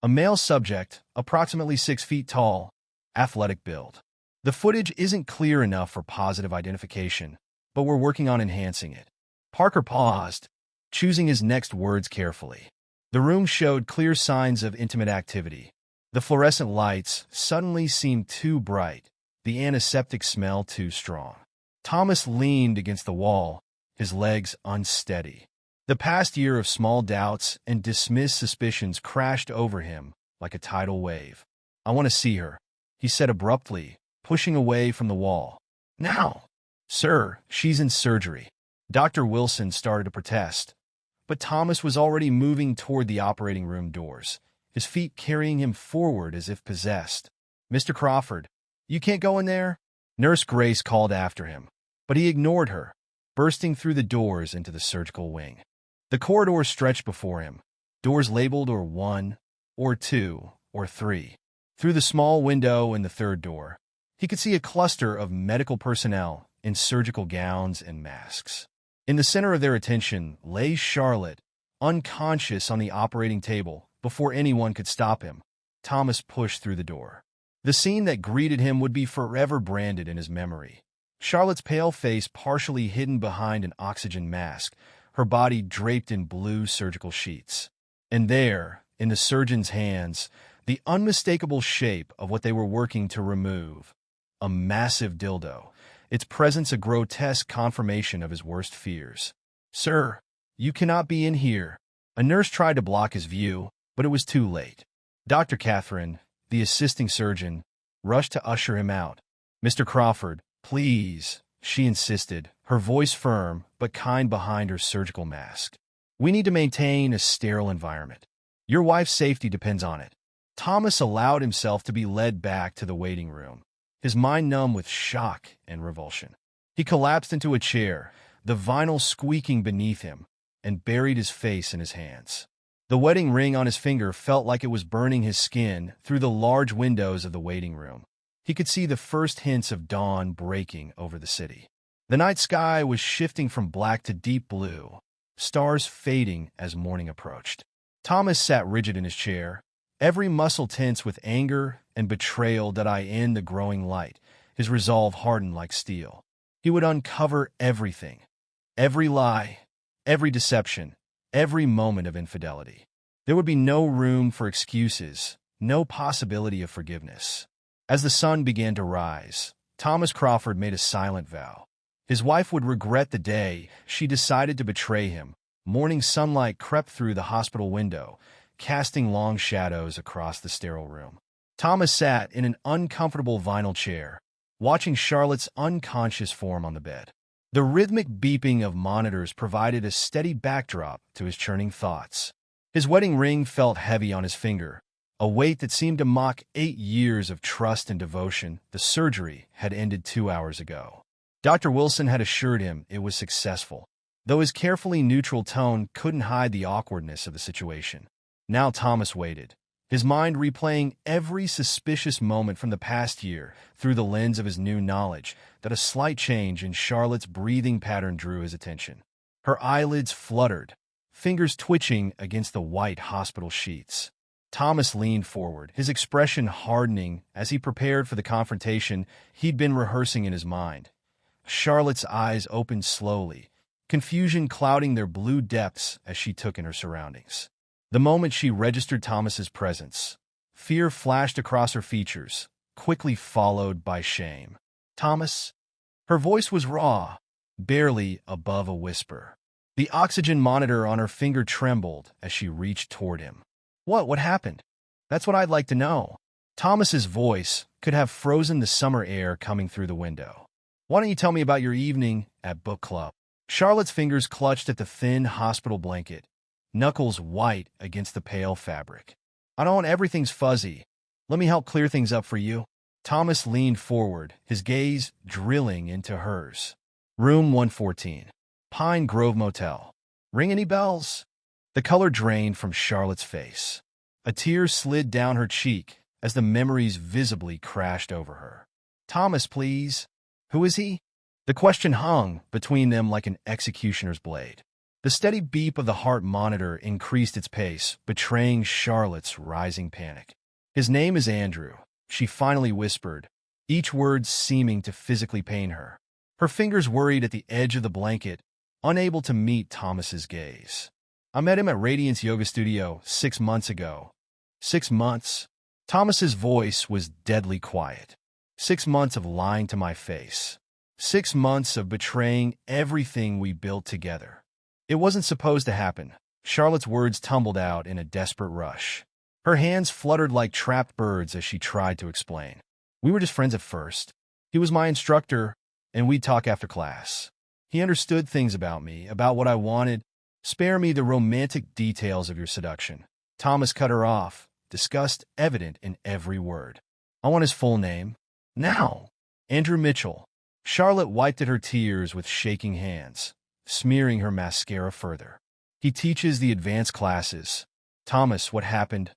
"A male subject, approximately 6 feet tall, athletic build. The footage isn't clear enough for positive identification, but we're working on enhancing it." Parker paused, choosing his next words carefully. The room showed clear signs of intimate activity. The fluorescent lights suddenly seemed too bright, the antiseptic smell too strong. Thomas leaned against the wall, his legs unsteady. The past year of small doubts and dismissed suspicions crashed over him like a tidal wave. "I want to see her," he said abruptly, pushing away from the wall. "Now!" "Sir, she's in surgery." Dr. Wilson started to protest, but Thomas was already moving toward the operating room doors, his feet carrying him forward as if possessed. "Mr. Crawford, you can't go in there?" Nurse Grace called after him, but he ignored her, bursting through the doors into the surgical wing. The corridor stretched before him, doors labeled or 1, or 2, or 3. Through the small window in the third door, he could see a cluster of medical personnel in surgical gowns and masks. In the center of their attention lay Charlotte, unconscious on the operating table before anyone could stop him. Thomas pushed through the door. The scene that greeted him would be forever branded in his memory. Charlotte's pale face partially hidden behind an oxygen mask, her body draped in blue surgical sheets. And there, in the surgeon's hands, the unmistakable shape of what they were working to remove. A massive dildo, its presence a grotesque confirmation of his worst fears. "Sir, you cannot be in here." A nurse tried to block his view, but it was too late. Dr. Catherine, the assisting surgeon, rushed to usher him out. "Mr. Crawford, please," she insisted, her voice firm but kind behind her surgical mask. "We need to maintain a sterile environment. Your wife's safety depends on it." Thomas allowed himself to be led back to the waiting room, his mind numb with shock and revulsion. He collapsed into a chair, the vinyl squeaking beneath him, and buried his face in his hands. The wedding ring on his finger felt like it was burning his skin through the large windows of the waiting room. He could see the first hints of dawn breaking over the city. The night sky was shifting from black to deep blue, stars fading as morning approached. Thomas sat rigid in his chair, every muscle tense with anger and betrayal that in the growing light, his resolve hardened like steel. He would uncover everything, every lie, every deception, every moment of infidelity. There would be no room for excuses, no possibility of forgiveness. As the sun began to rise, Thomas Crawford made a silent vow. His wife would regret the day she decided to betray him. Morning sunlight crept through the hospital window, casting long shadows across the sterile room. Thomas sat in an uncomfortable vinyl chair, watching Charlotte's unconscious form on the bed. The rhythmic beeping of monitors provided a steady backdrop to his churning thoughts. His wedding ring felt heavy on his finger, a weight that seemed to mock 8 years of trust and devotion. The surgery had ended 2 hours ago. Dr. Wilson had assured him it was successful, though his carefully neutral tone couldn't hide the awkwardness of the situation. Now Thomas waited, his mind replaying every suspicious moment from the past year through the lens of his new knowledge that a slight change in Charlotte's breathing pattern drew his attention. Her eyelids fluttered, fingers twitching against the white hospital sheets. Thomas leaned forward, his expression hardening as he prepared for the confrontation he'd been rehearsing in his mind. Charlotte's eyes opened slowly, confusion clouding their blue depths as she took in her surroundings. The moment she registered Thomas's presence, fear flashed across her features, quickly followed by shame. "Thomas?" Her voice was raw, barely above a whisper. The oxygen monitor on her finger trembled as she reached toward him. What happened? That's what I'd like to know." Thomas's voice could have frozen the summer air coming through the window. "Why don't you tell me about your evening at book club?" Charlotte's fingers clutched at the thin hospital blanket, knuckles white against the pale fabric. "I don't want everything's fuzzy. Let me help clear things up for you." Thomas leaned forward, his gaze drilling into hers. "Room 114. Pine Grove Motel. Ring any bells?" The color drained from Charlotte's face. A tear slid down her cheek as the memories visibly crashed over her. "Thomas, please. Who is he?" The question hung between them like an executioner's blade. The steady beep of the heart monitor increased its pace, betraying Charlotte's rising panic. "His name is Andrew," she finally whispered, each word seeming to physically pain her. Her fingers worried at the edge of the blanket, unable to meet Thomas's gaze. "I met him at Radiance Yoga Studio 6 months ago." 6 months? Thomas's voice was deadly quiet. 6 months of lying to my face. 6 months of betraying everything we built together. It wasn't supposed to happen. Charlotte's words tumbled out in a desperate rush. Her hands fluttered like trapped birds as she tried to explain. "We were just friends at first. He was my instructor, and we'd talk after class. He understood things about me, about what I wanted. Spare me the romantic details of your seduction." Thomas cut her off, disgust evident in every word. "I want his full name. Now." "Andrew Mitchell." Charlotte wiped at her tears with shaking hands, smearing her mascara further. "He teaches the advanced classes." "Thomas, what happened?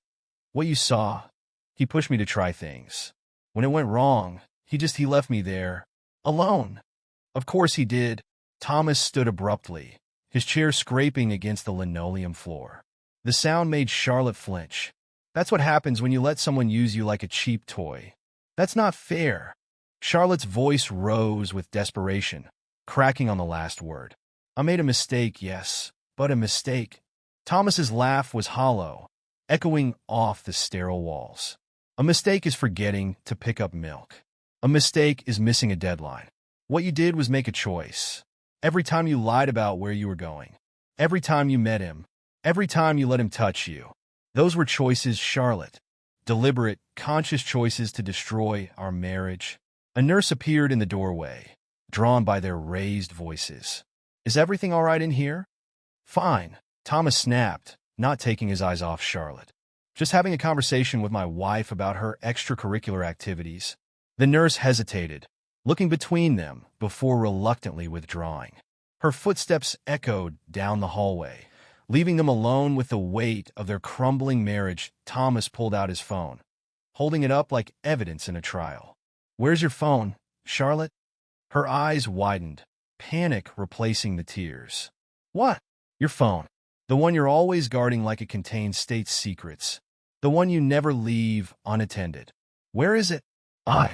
What you saw?" "He pushed me to try things. When it went wrong, he left me there, alone." "Of course he did." Thomas stood abruptly, his chair scraping against the linoleum floor. The sound made Charlotte flinch. "That's what happens when you let someone use you like a cheap toy. That's not fair." Charlotte's voice rose with desperation, cracking on the last word. "I made a mistake, yes, but a mistake." Thomas's laugh was hollow, echoing off the sterile walls. A mistake is forgetting to pick up milk. A mistake is missing a deadline. What you did was make a choice. Every time you lied about where you were going. Every time you met him. Every time you let him touch you. Those were choices, Charlotte. Deliberate, conscious choices to destroy our marriage. A nurse appeared in the doorway, drawn by their raised voices. Is everything all right in here? Fine, Thomas snapped, not taking his eyes off Charlotte. Just having a conversation with my wife about her extracurricular activities. The nurse hesitated, looking between them before reluctantly withdrawing. Her footsteps echoed down the hallway. Leaving them alone with the weight of their crumbling marriage, Thomas pulled out his phone, holding it up like evidence in a trial. Where's your phone, Charlotte? Her eyes widened, panic replacing the tears. What? Your phone. The one you're always guarding like it contains state secrets. The one you never leave unattended. Where is it? I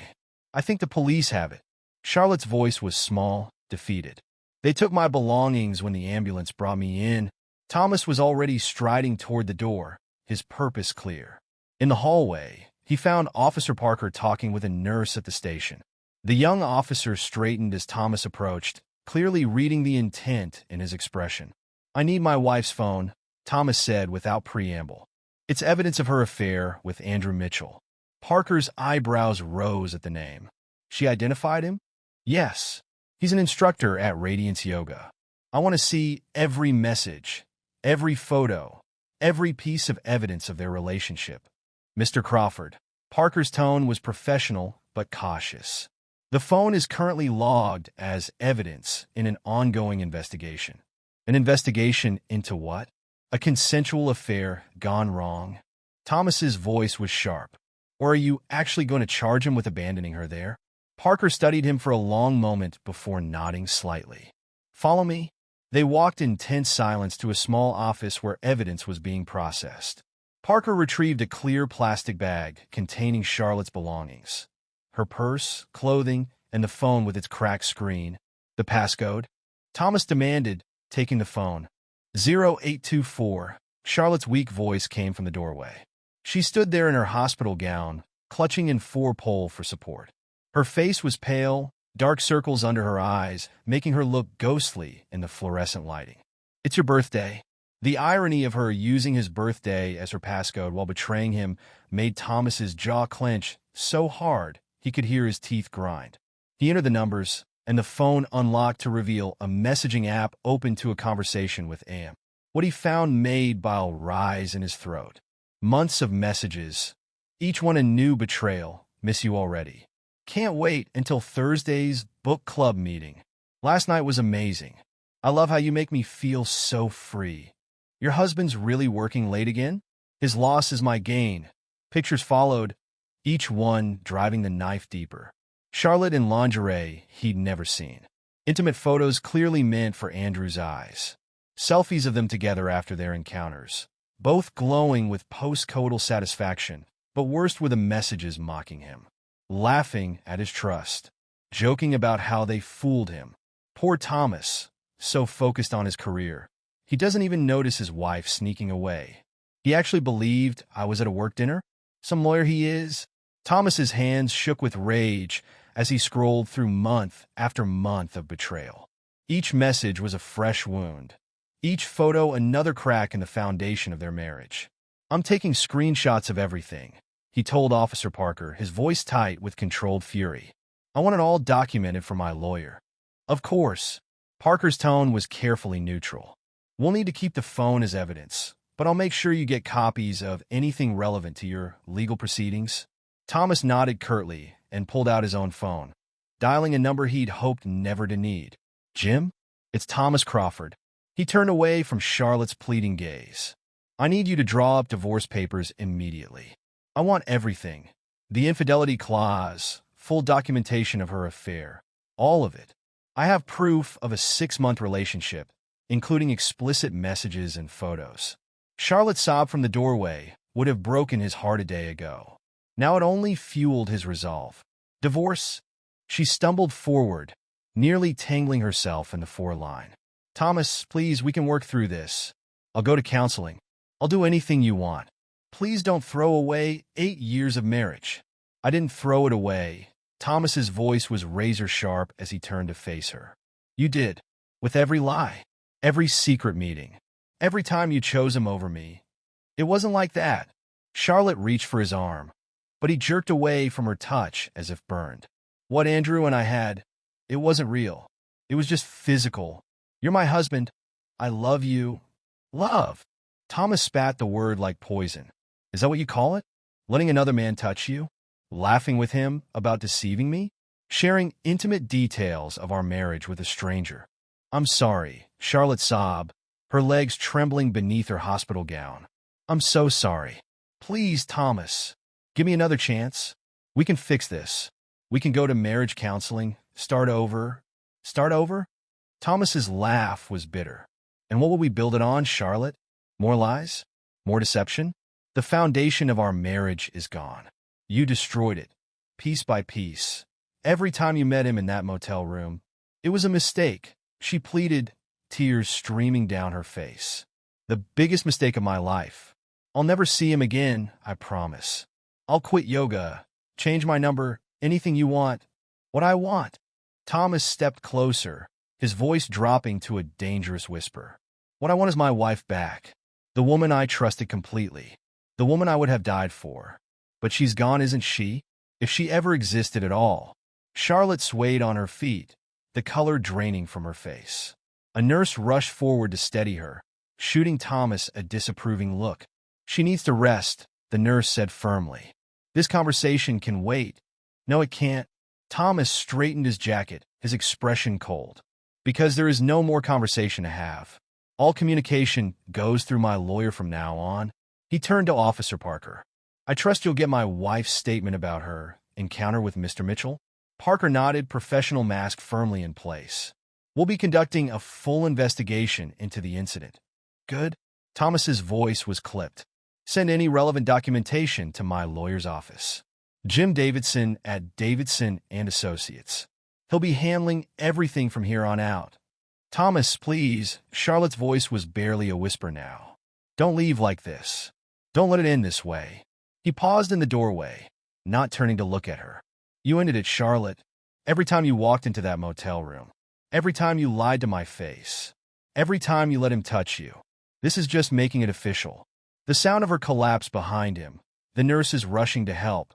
think the police have it. Charlotte's voice was small, defeated. They took my belongings when the ambulance brought me in. Thomas was already striding toward the door, his purpose clear. In the hallway, he found Officer Parker talking with a nurse at the station. The young officer straightened as Thomas approached, clearly reading the intent in his expression. I need my wife's phone, Thomas said without preamble. It's evidence of her affair with Andrew Mitchell. Parker's eyebrows rose at the name. She identified him? Yes. He's an instructor at Radiance Yoga. I want to see every message, every photo, every piece of evidence of their relationship. Mr. Crawford. Parker's tone was professional but cautious. The phone is currently logged as evidence in an ongoing investigation. An investigation into what? A consensual affair gone wrong. Thomas's voice was sharp. Or are you actually going to charge him with abandoning her there? Parker studied him for a long moment before nodding slightly. Follow me? They walked in tense silence to a small office where evidence was being processed. Parker retrieved a clear plastic bag containing Charlotte's belongings. Her purse, clothing, and the phone with its cracked screen. The passcode? Thomas demanded, taking the phone. 0824. Charlotte's weak voice came from the doorway. She stood there in her hospital gown, clutching in four-pole for support. Her face was pale, dark circles under her eyes, making her look ghostly in the fluorescent lighting. It's your birthday. The irony of her using his birthday as her passcode while betraying him made Thomas's jaw clench so hard he could hear his teeth grind. He entered the numbers, and the phone unlocked to reveal a messaging app open to a conversation with Am. What he found made bile rise in his throat. Months of messages, each one a new betrayal. Miss you already. Can't wait until Thursday's book club meeting. Last night was amazing. I love how you make me feel so free. Your husband's really working late again? His loss is my gain. Pictures followed, each one driving the knife deeper. Charlotte in lingerie he'd never seen. Intimate photos clearly meant for Andrew's eyes. Selfies of them together after their encounters. Both glowing with post-coital satisfaction, but worst were the messages mocking him. Laughing at his trust. Joking about how they fooled him. Poor Thomas, so focused on his career. He doesn't even notice his wife sneaking away. He actually believed I was at a work dinner? Some lawyer he is? Thomas's hands shook with rage as he scrolled through month after month of betrayal. Each message was a fresh wound. Each photo another crack in the foundation of their marriage. I'm taking screenshots of everything, he told Officer Parker, his voice tight with controlled fury. I want it all documented for my lawyer. Of course. Parker's tone was carefully neutral. We'll need to keep the phone as evidence, but I'll make sure you get copies of anything relevant to your legal proceedings. Thomas nodded curtly and pulled out his own phone, dialing a number he'd hoped never to need. Jim? It's Thomas Crawford. He turned away from Charlotte's pleading gaze. I need you to draw up divorce papers immediately. I want everything. The infidelity clause, full documentation of her affair, all of it. I have proof of a 6-month relationship, including explicit messages and photos. Charlotte's sob from the doorway would have broken his heart a day ago. Now it only fueled his resolve. Divorce? She stumbled forward, nearly tangling herself in the foreline. Thomas, please, we can work through this. I'll go to counseling. I'll do anything you want. Please don't throw away 8 years of marriage. I didn't throw it away. Thomas's voice was razor sharp as he turned to face her. You did. With every lie. Every secret meeting. Every time you chose him over me. It wasn't like that. Charlotte reached for his arm, but he jerked away from her touch as if burned. What Andrew and I had, it wasn't real. It was just physical. You're my husband. I love you. Love. Thomas spat the word like poison. Is that what you call it? Letting another man touch you? Laughing with him about deceiving me? Sharing intimate details of our marriage with a stranger? I'm sorry, Charlotte sobbed, her legs trembling beneath her hospital gown. I'm so sorry. Please, Thomas, give me another chance. We can fix this. We can go to marriage counseling, start over. Start over? Thomas's laugh was bitter. And what will we build it on, Charlotte? More lies? More deception? The foundation of our marriage is gone. You destroyed it, piece by piece. Every time you met him in that motel room, it was a mistake, she pleaded, tears streaming down her face. The biggest mistake of my life. I'll never see him again, I promise. I'll quit yoga, change my number, anything you want. What I want. Thomas stepped closer, his voice dropping to a dangerous whisper. What I want is my wife back. The woman I trusted completely. The woman I would have died for. But she's gone, isn't she? If she ever existed at all. Charlotte swayed on her feet, the color draining from her face. A nurse rushed forward to steady her, shooting Thomas a disapproving look. She needs to rest, the nurse said firmly. This conversation can wait. No, it can't. Thomas straightened his jacket, his expression cold. Because there is no more conversation to have. All communication goes through my lawyer from now on. He turned to Officer Parker. I trust you'll get my wife's statement about her encounter with Mr. Mitchell? Parker nodded, professional mask firmly in place. We'll be conducting a full investigation into the incident. Good? Thomas's voice was clipped. Send any relevant documentation to my lawyer's office. Jim Davidson at Davidson and Associates. He'll be handling everything from here on out. Thomas, please. Charlotte's voice was barely a whisper now. Don't leave like this. Don't let it end this way. He paused in the doorway, not turning to look at her. You ended it, Charlotte. Every time you walked into that motel room. Every time you lied to my face. Every time you let him touch you. This is just making it official. The sound of her collapsed behind him. The nurses rushing to help.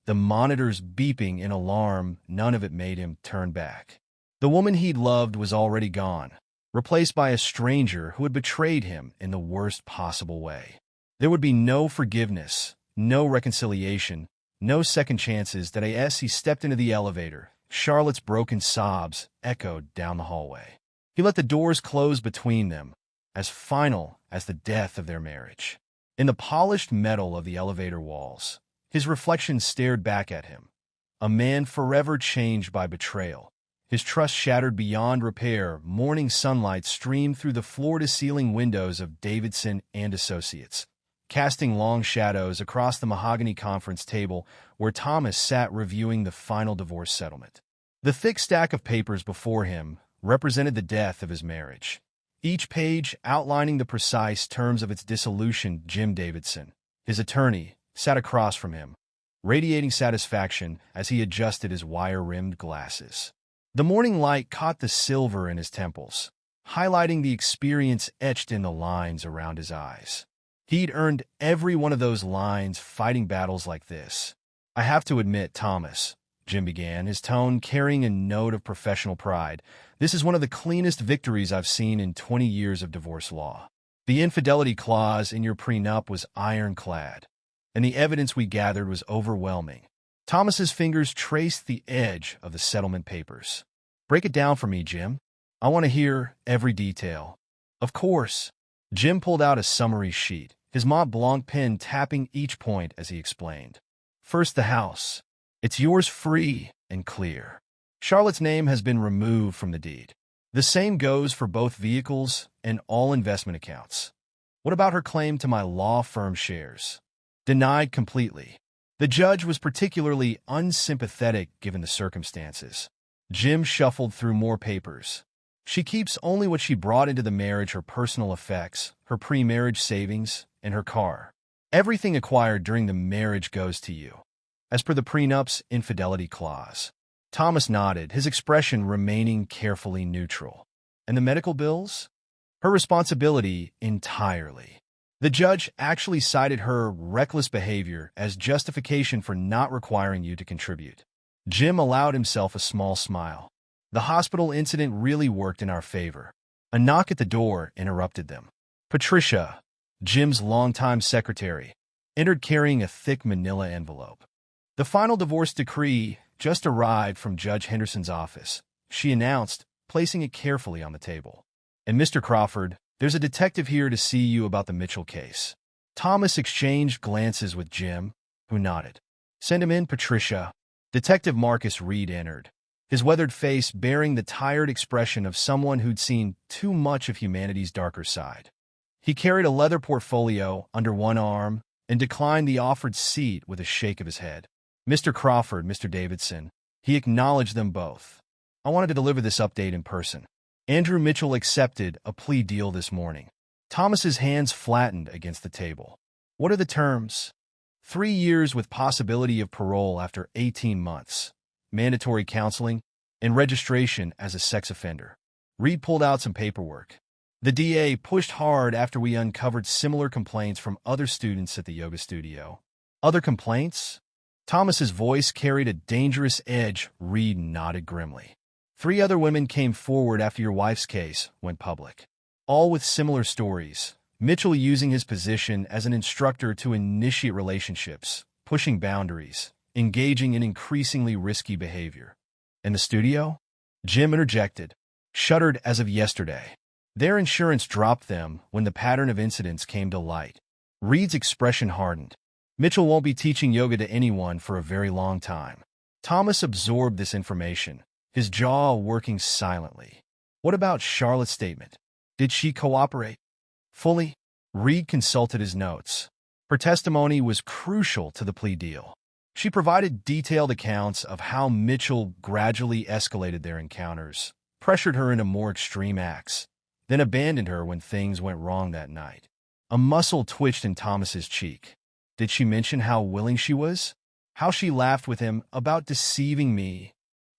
The monitors beeping in alarm, none of it made him turn back. The woman he'd loved was already gone, replaced by a stranger who had betrayed him in the worst possible way. There would be no forgiveness, no reconciliation, no second chances. That as he stepped into the elevator, Charlotte's broken sobs echoed down the hallway. He let the doors close between them, as final as the death of their marriage. In the polished metal of the elevator walls, his reflection stared back at him. A man forever changed by betrayal. His trust shattered beyond repair. Morning sunlight streamed through the floor-to-ceiling windows of Davidson and Associates, casting long shadows across the mahogany conference table where Thomas sat reviewing the final divorce settlement. The thick stack of papers before him represented the death of his marriage, each page outlining the precise terms of its dissolution. Jim Davidson, his attorney, sat across from him, radiating satisfaction as he adjusted his wire-rimmed glasses. The morning light caught the silver in his temples, highlighting the experience etched in the lines around his eyes. He'd earned every one of those lines fighting battles like this. I have to admit, Thomas, Jim began, his tone carrying a note of professional pride, this is one of the cleanest victories I've seen in 20 years of divorce law. The infidelity clause in your prenup was ironclad, and the evidence we gathered was overwhelming. Thomas's fingers traced the edge of the settlement papers. Break it down for me, Jim. I want to hear every detail. Of course. Jim pulled out a summary sheet, his Mont Blanc pen tapping each point as he explained. First, the house. It's yours free and clear. Charlotte's name has been removed from the deed. The same goes for both vehicles and all investment accounts. What about her claim to my law firm shares? Denied completely. The judge was particularly unsympathetic given the circumstances. Jim shuffled through more papers. She keeps only what she brought into the marriage, her personal effects, her pre-marriage savings, and her car. Everything acquired during the marriage goes to you, as per the prenup's infidelity clause. Thomas nodded, his expression remaining carefully neutral. And the medical bills? Her responsibility entirely. The judge actually cited her reckless behavior as justification for not requiring you to contribute. Jim allowed himself a small smile. The hospital incident really worked in our favor. A knock at the door interrupted them. Patricia, Jim's longtime secretary, entered carrying a thick manila envelope. The final divorce decree just arrived from Judge Henderson's office, she announced, placing it carefully on the table. And Mr. Crawford, there's a detective here to see you about the Mitchell case. Thomas exchanged glances with Jim, who nodded. Send him in, Patricia. Detective Marcus Reed entered, his weathered face bearing the tired expression of someone who'd seen too much of humanity's darker side. He carried a leather portfolio under one arm and declined the offered seat with a shake of his head. Mr. Crawford, Mr. Davidson, he acknowledged them both. I wanted to deliver this update in person. Andrew Mitchell accepted a plea deal this morning. Thomas's hands flattened against the table. What are the terms? 3 years with possibility of parole after 18 months, mandatory counseling, and registration as a sex offender. Reed pulled out some paperwork. The DA pushed hard after we uncovered similar complaints from other students at the yoga studio. Other complaints? Thomas's voice carried a dangerous edge. Reed nodded grimly. 3 other women came forward after your wife's case went public, all with similar stories. Mitchell using his position as an instructor to initiate relationships, pushing boundaries, engaging in increasingly risky behavior. In the studio? Jim interjected, shuddered as of yesterday. Their insurance dropped them when the pattern of incidents came to light. Reed's expression hardened. Mitchell won't be teaching yoga to anyone for a very long time. Thomas absorbed this information, his jaw working silently. What about Charlotte's statement? Did she cooperate? Fully? Reed consulted his notes. Her testimony was crucial to the plea deal. She provided detailed accounts of how Mitchell gradually escalated their encounters, pressured her into more extreme acts, then abandoned her when things went wrong that night. A muscle twitched in Thomas's cheek. Did she mention how willing she was? How she laughed with him about deceiving me?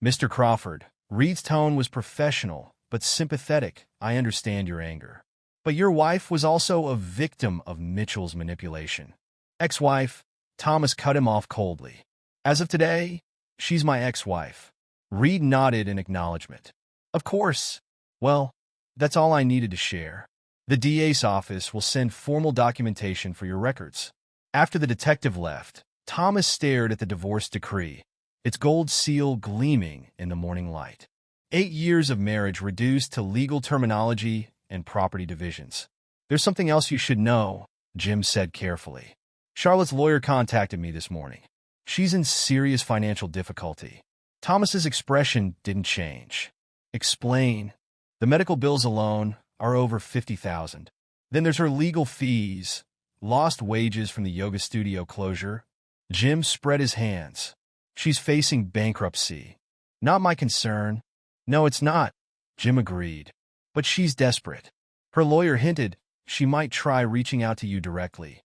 Mr. Crawford, Reed's tone was professional, but sympathetic. I understand your anger. But your wife was also a victim of Mitchell's manipulation. Ex-wife? Thomas cut him off coldly. As of today, she's my ex-wife. Reed nodded in acknowledgement. Of course. Well, that's all I needed to share. The DA's office will send formal documentation for your records. After the detective left, Thomas stared at the divorce decree, its gold seal gleaming in the morning light. 8 years of marriage reduced to legal terminology and property divisions. There's something else you should know, Jim said carefully. Charlotte's lawyer contacted me this morning. She's in serious financial difficulty. Thomas's expression didn't change. Explain. The medical bills alone are over $50,000. Then there's her legal fees, lost wages from the yoga studio closure. Jim spread his hands. She's facing bankruptcy. Not my concern. No, it's not, Jim agreed. But she's desperate. Her lawyer hinted she might try reaching out to you directly.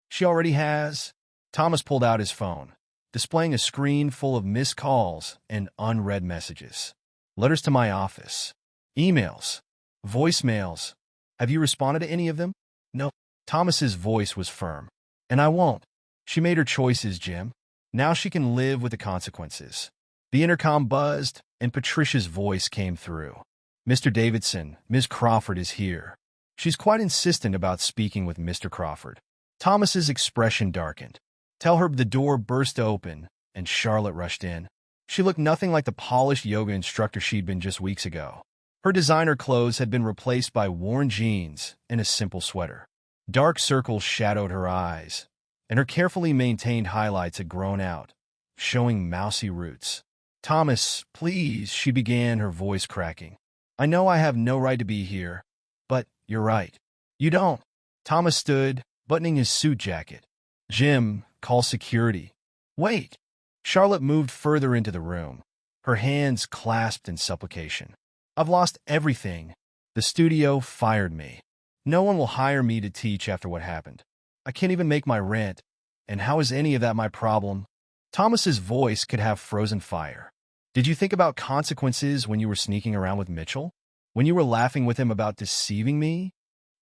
She already has. Thomas pulled out his phone, displaying a screen full of missed calls and unread messages. Letters to my office. Emails. Voicemails. Have you responded to any of them? No. Thomas's voice was firm. And I won't. She made her choices, Jim. Now she can live with the consequences. The intercom buzzed, and Patricia's voice came through. Mr. Davidson, Ms. Crawford is here. She's quite insistent about speaking with Mr. Crawford. Thomas's expression darkened. Tell her the door burst open, and Charlotte rushed in. She looked nothing like the polished yoga instructor she'd been just weeks ago. Her designer clothes had been replaced by worn jeans and a simple sweater. Dark circles shadowed her eyes, and her carefully maintained highlights had grown out, showing mousy roots. Thomas, please, she began, her voice cracking. I know I have no right to be here, but you're right. You don't. Thomas stood, buttoning his suit jacket. Jim, call security. Wait. Charlotte moved further into the room, her hands clasped in supplication. I've lost everything. The studio fired me. No one will hire me to teach after what happened. I can't even make my rent. And how is any of that my problem? Thomas's voice could have frozen fire. Did you think about consequences when you were sneaking around with Mitchell? When you were laughing with him about deceiving me?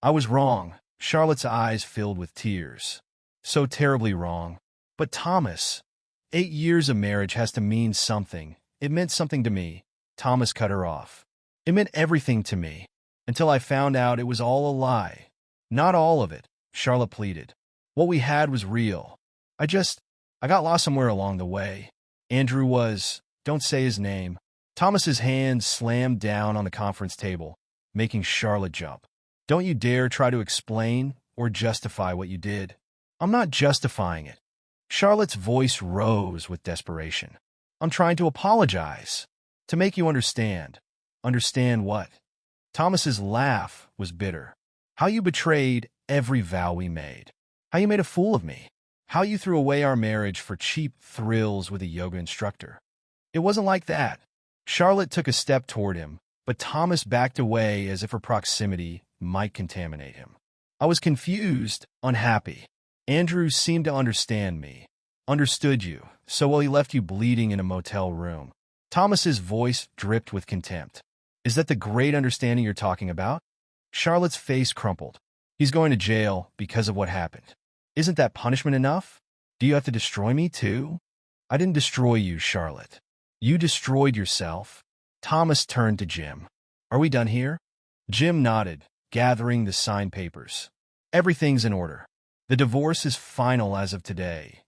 I was wrong. Charlotte's eyes filled with tears. So terribly wrong. But Thomas, 8 years of marriage has to mean something. It meant something to me. Thomas cut her off. It meant everything to me, until I found out it was all a lie. Not all of it, Charlotte pleaded. What we had was real. I got lost somewhere along the way. Andrew was, don't say his name. Thomas's hand slammed down on the conference table, making Charlotte jump. Don't you dare try to explain or justify what you did. I'm not justifying it. Charlotte's voice rose with desperation. I'm trying to apologize. To make you understand. Understand what? Thomas's laugh was bitter. How you betrayed every vow we made. How you made a fool of me. How you threw away our marriage for cheap thrills with a yoga instructor. It wasn't like that. Charlotte took a step toward him, but Thomas backed away as if her proximity might contaminate him. I was confused, unhappy. Andrew seemed to understand me. Understood you, so well he left you bleeding in a motel room. Thomas's voice dripped with contempt. Is that the great understanding you're talking about? Charlotte's face crumpled. He's going to jail because of what happened. Isn't that punishment enough? Do you have to destroy me too? I didn't destroy you, Charlotte. You destroyed yourself. Thomas turned to Jim. Are we done here? Jim nodded, gathering the signed papers. Everything's in order. The divorce is final as of today.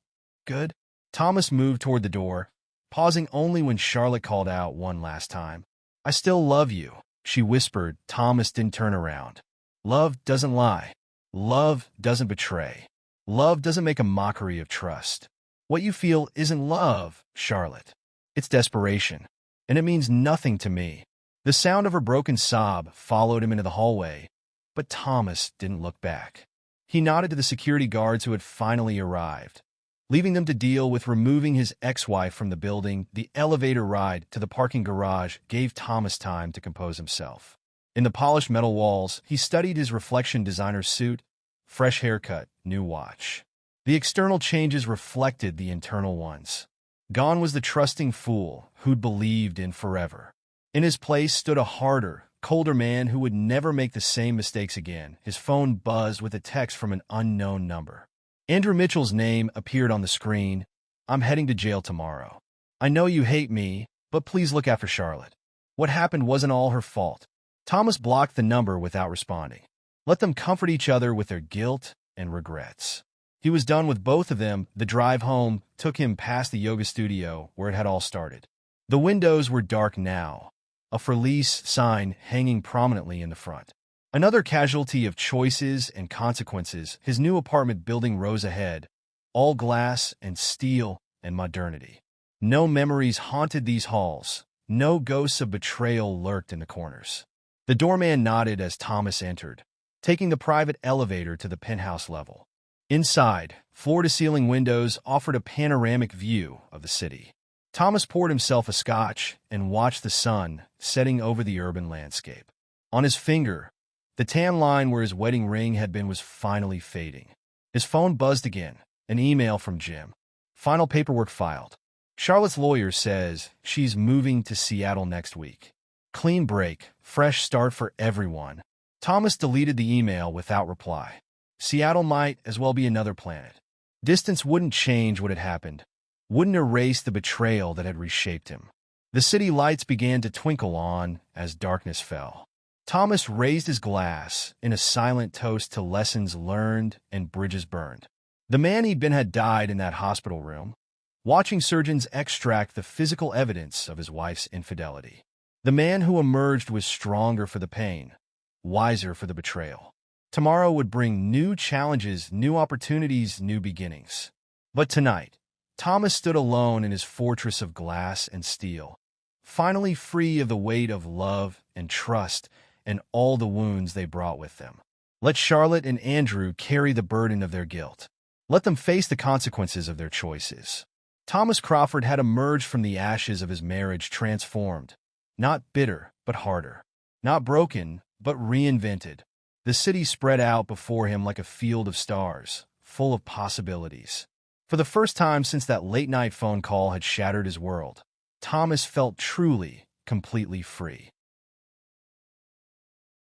Good. Thomas moved toward the door, pausing only when Charlotte called out one last time. I still love you, she whispered. Thomas didn't turn around. Love doesn't lie. Love doesn't betray. Love doesn't make a mockery of trust. What you feel isn't love, Charlotte. It's desperation, and it means nothing to me. The sound of her broken sob followed him into the hallway, but Thomas didn't look back. He nodded to the security guards who had finally arrived. Leaving them to deal with removing his ex-wife from the building, the elevator ride to the parking garage gave Thomas time to compose himself. In the polished metal walls, he studied his reflection designer suit, fresh haircut, new watch. The external changes reflected the internal ones. Gone was the trusting fool who'd believed in forever. In his place stood a harder, colder man who would never make the same mistakes again. His phone buzzed with a text from an unknown number. Andrew Mitchell's name appeared on the screen. I'm heading to jail tomorrow. I know you hate me, but please look after Charlotte. What happened wasn't all her fault. Thomas blocked the number without responding. Let them comfort each other with their guilt and regrets. He was done with both of them. The drive home took him past the yoga studio where it had all started. The windows were dark now, a for lease sign hanging prominently in the front. Another casualty of choices and consequences, his new apartment building rose ahead, all glass and steel and modernity. No memories haunted these halls. No ghosts of betrayal lurked in the corners. The doorman nodded as Thomas entered, taking the private elevator to the penthouse level. Inside, floor-to-ceiling windows offered a panoramic view of the city. Thomas poured himself a scotch and watched the sun setting over the urban landscape. On his finger, the tan line where his wedding ring had been was finally fading. His phone buzzed again, an email from Jim. Final paperwork filed. Charlotte's lawyer says she's moving to Seattle next week. Clean break, fresh start for everyone. Thomas deleted the email without reply. Seattle might as well be another planet. Distance wouldn't change what had happened, wouldn't erase the betrayal that had reshaped him. The city lights began to twinkle on as darkness fell. Thomas raised his glass in a silent toast to lessons learned and bridges burned. The man he'd been had died in that hospital room, watching surgeons extract the physical evidence of his wife's infidelity. The man who emerged was stronger for the pain, wiser for the betrayal. Tomorrow would bring new challenges, new opportunities, new beginnings. But tonight, Thomas stood alone in his fortress of glass and steel, finally free of the weight of love and trust and all the wounds they brought with them. Let Charlotte and Andrew carry the burden of their guilt. Let them face the consequences of their choices. Thomas Crawford had emerged from the ashes of his marriage transformed, not bitter, but harder. Not broken, but reinvented. The city spread out before him like a field of stars, full of possibilities. For the first time since that late-night phone call had shattered his world, Thomas felt truly, completely free.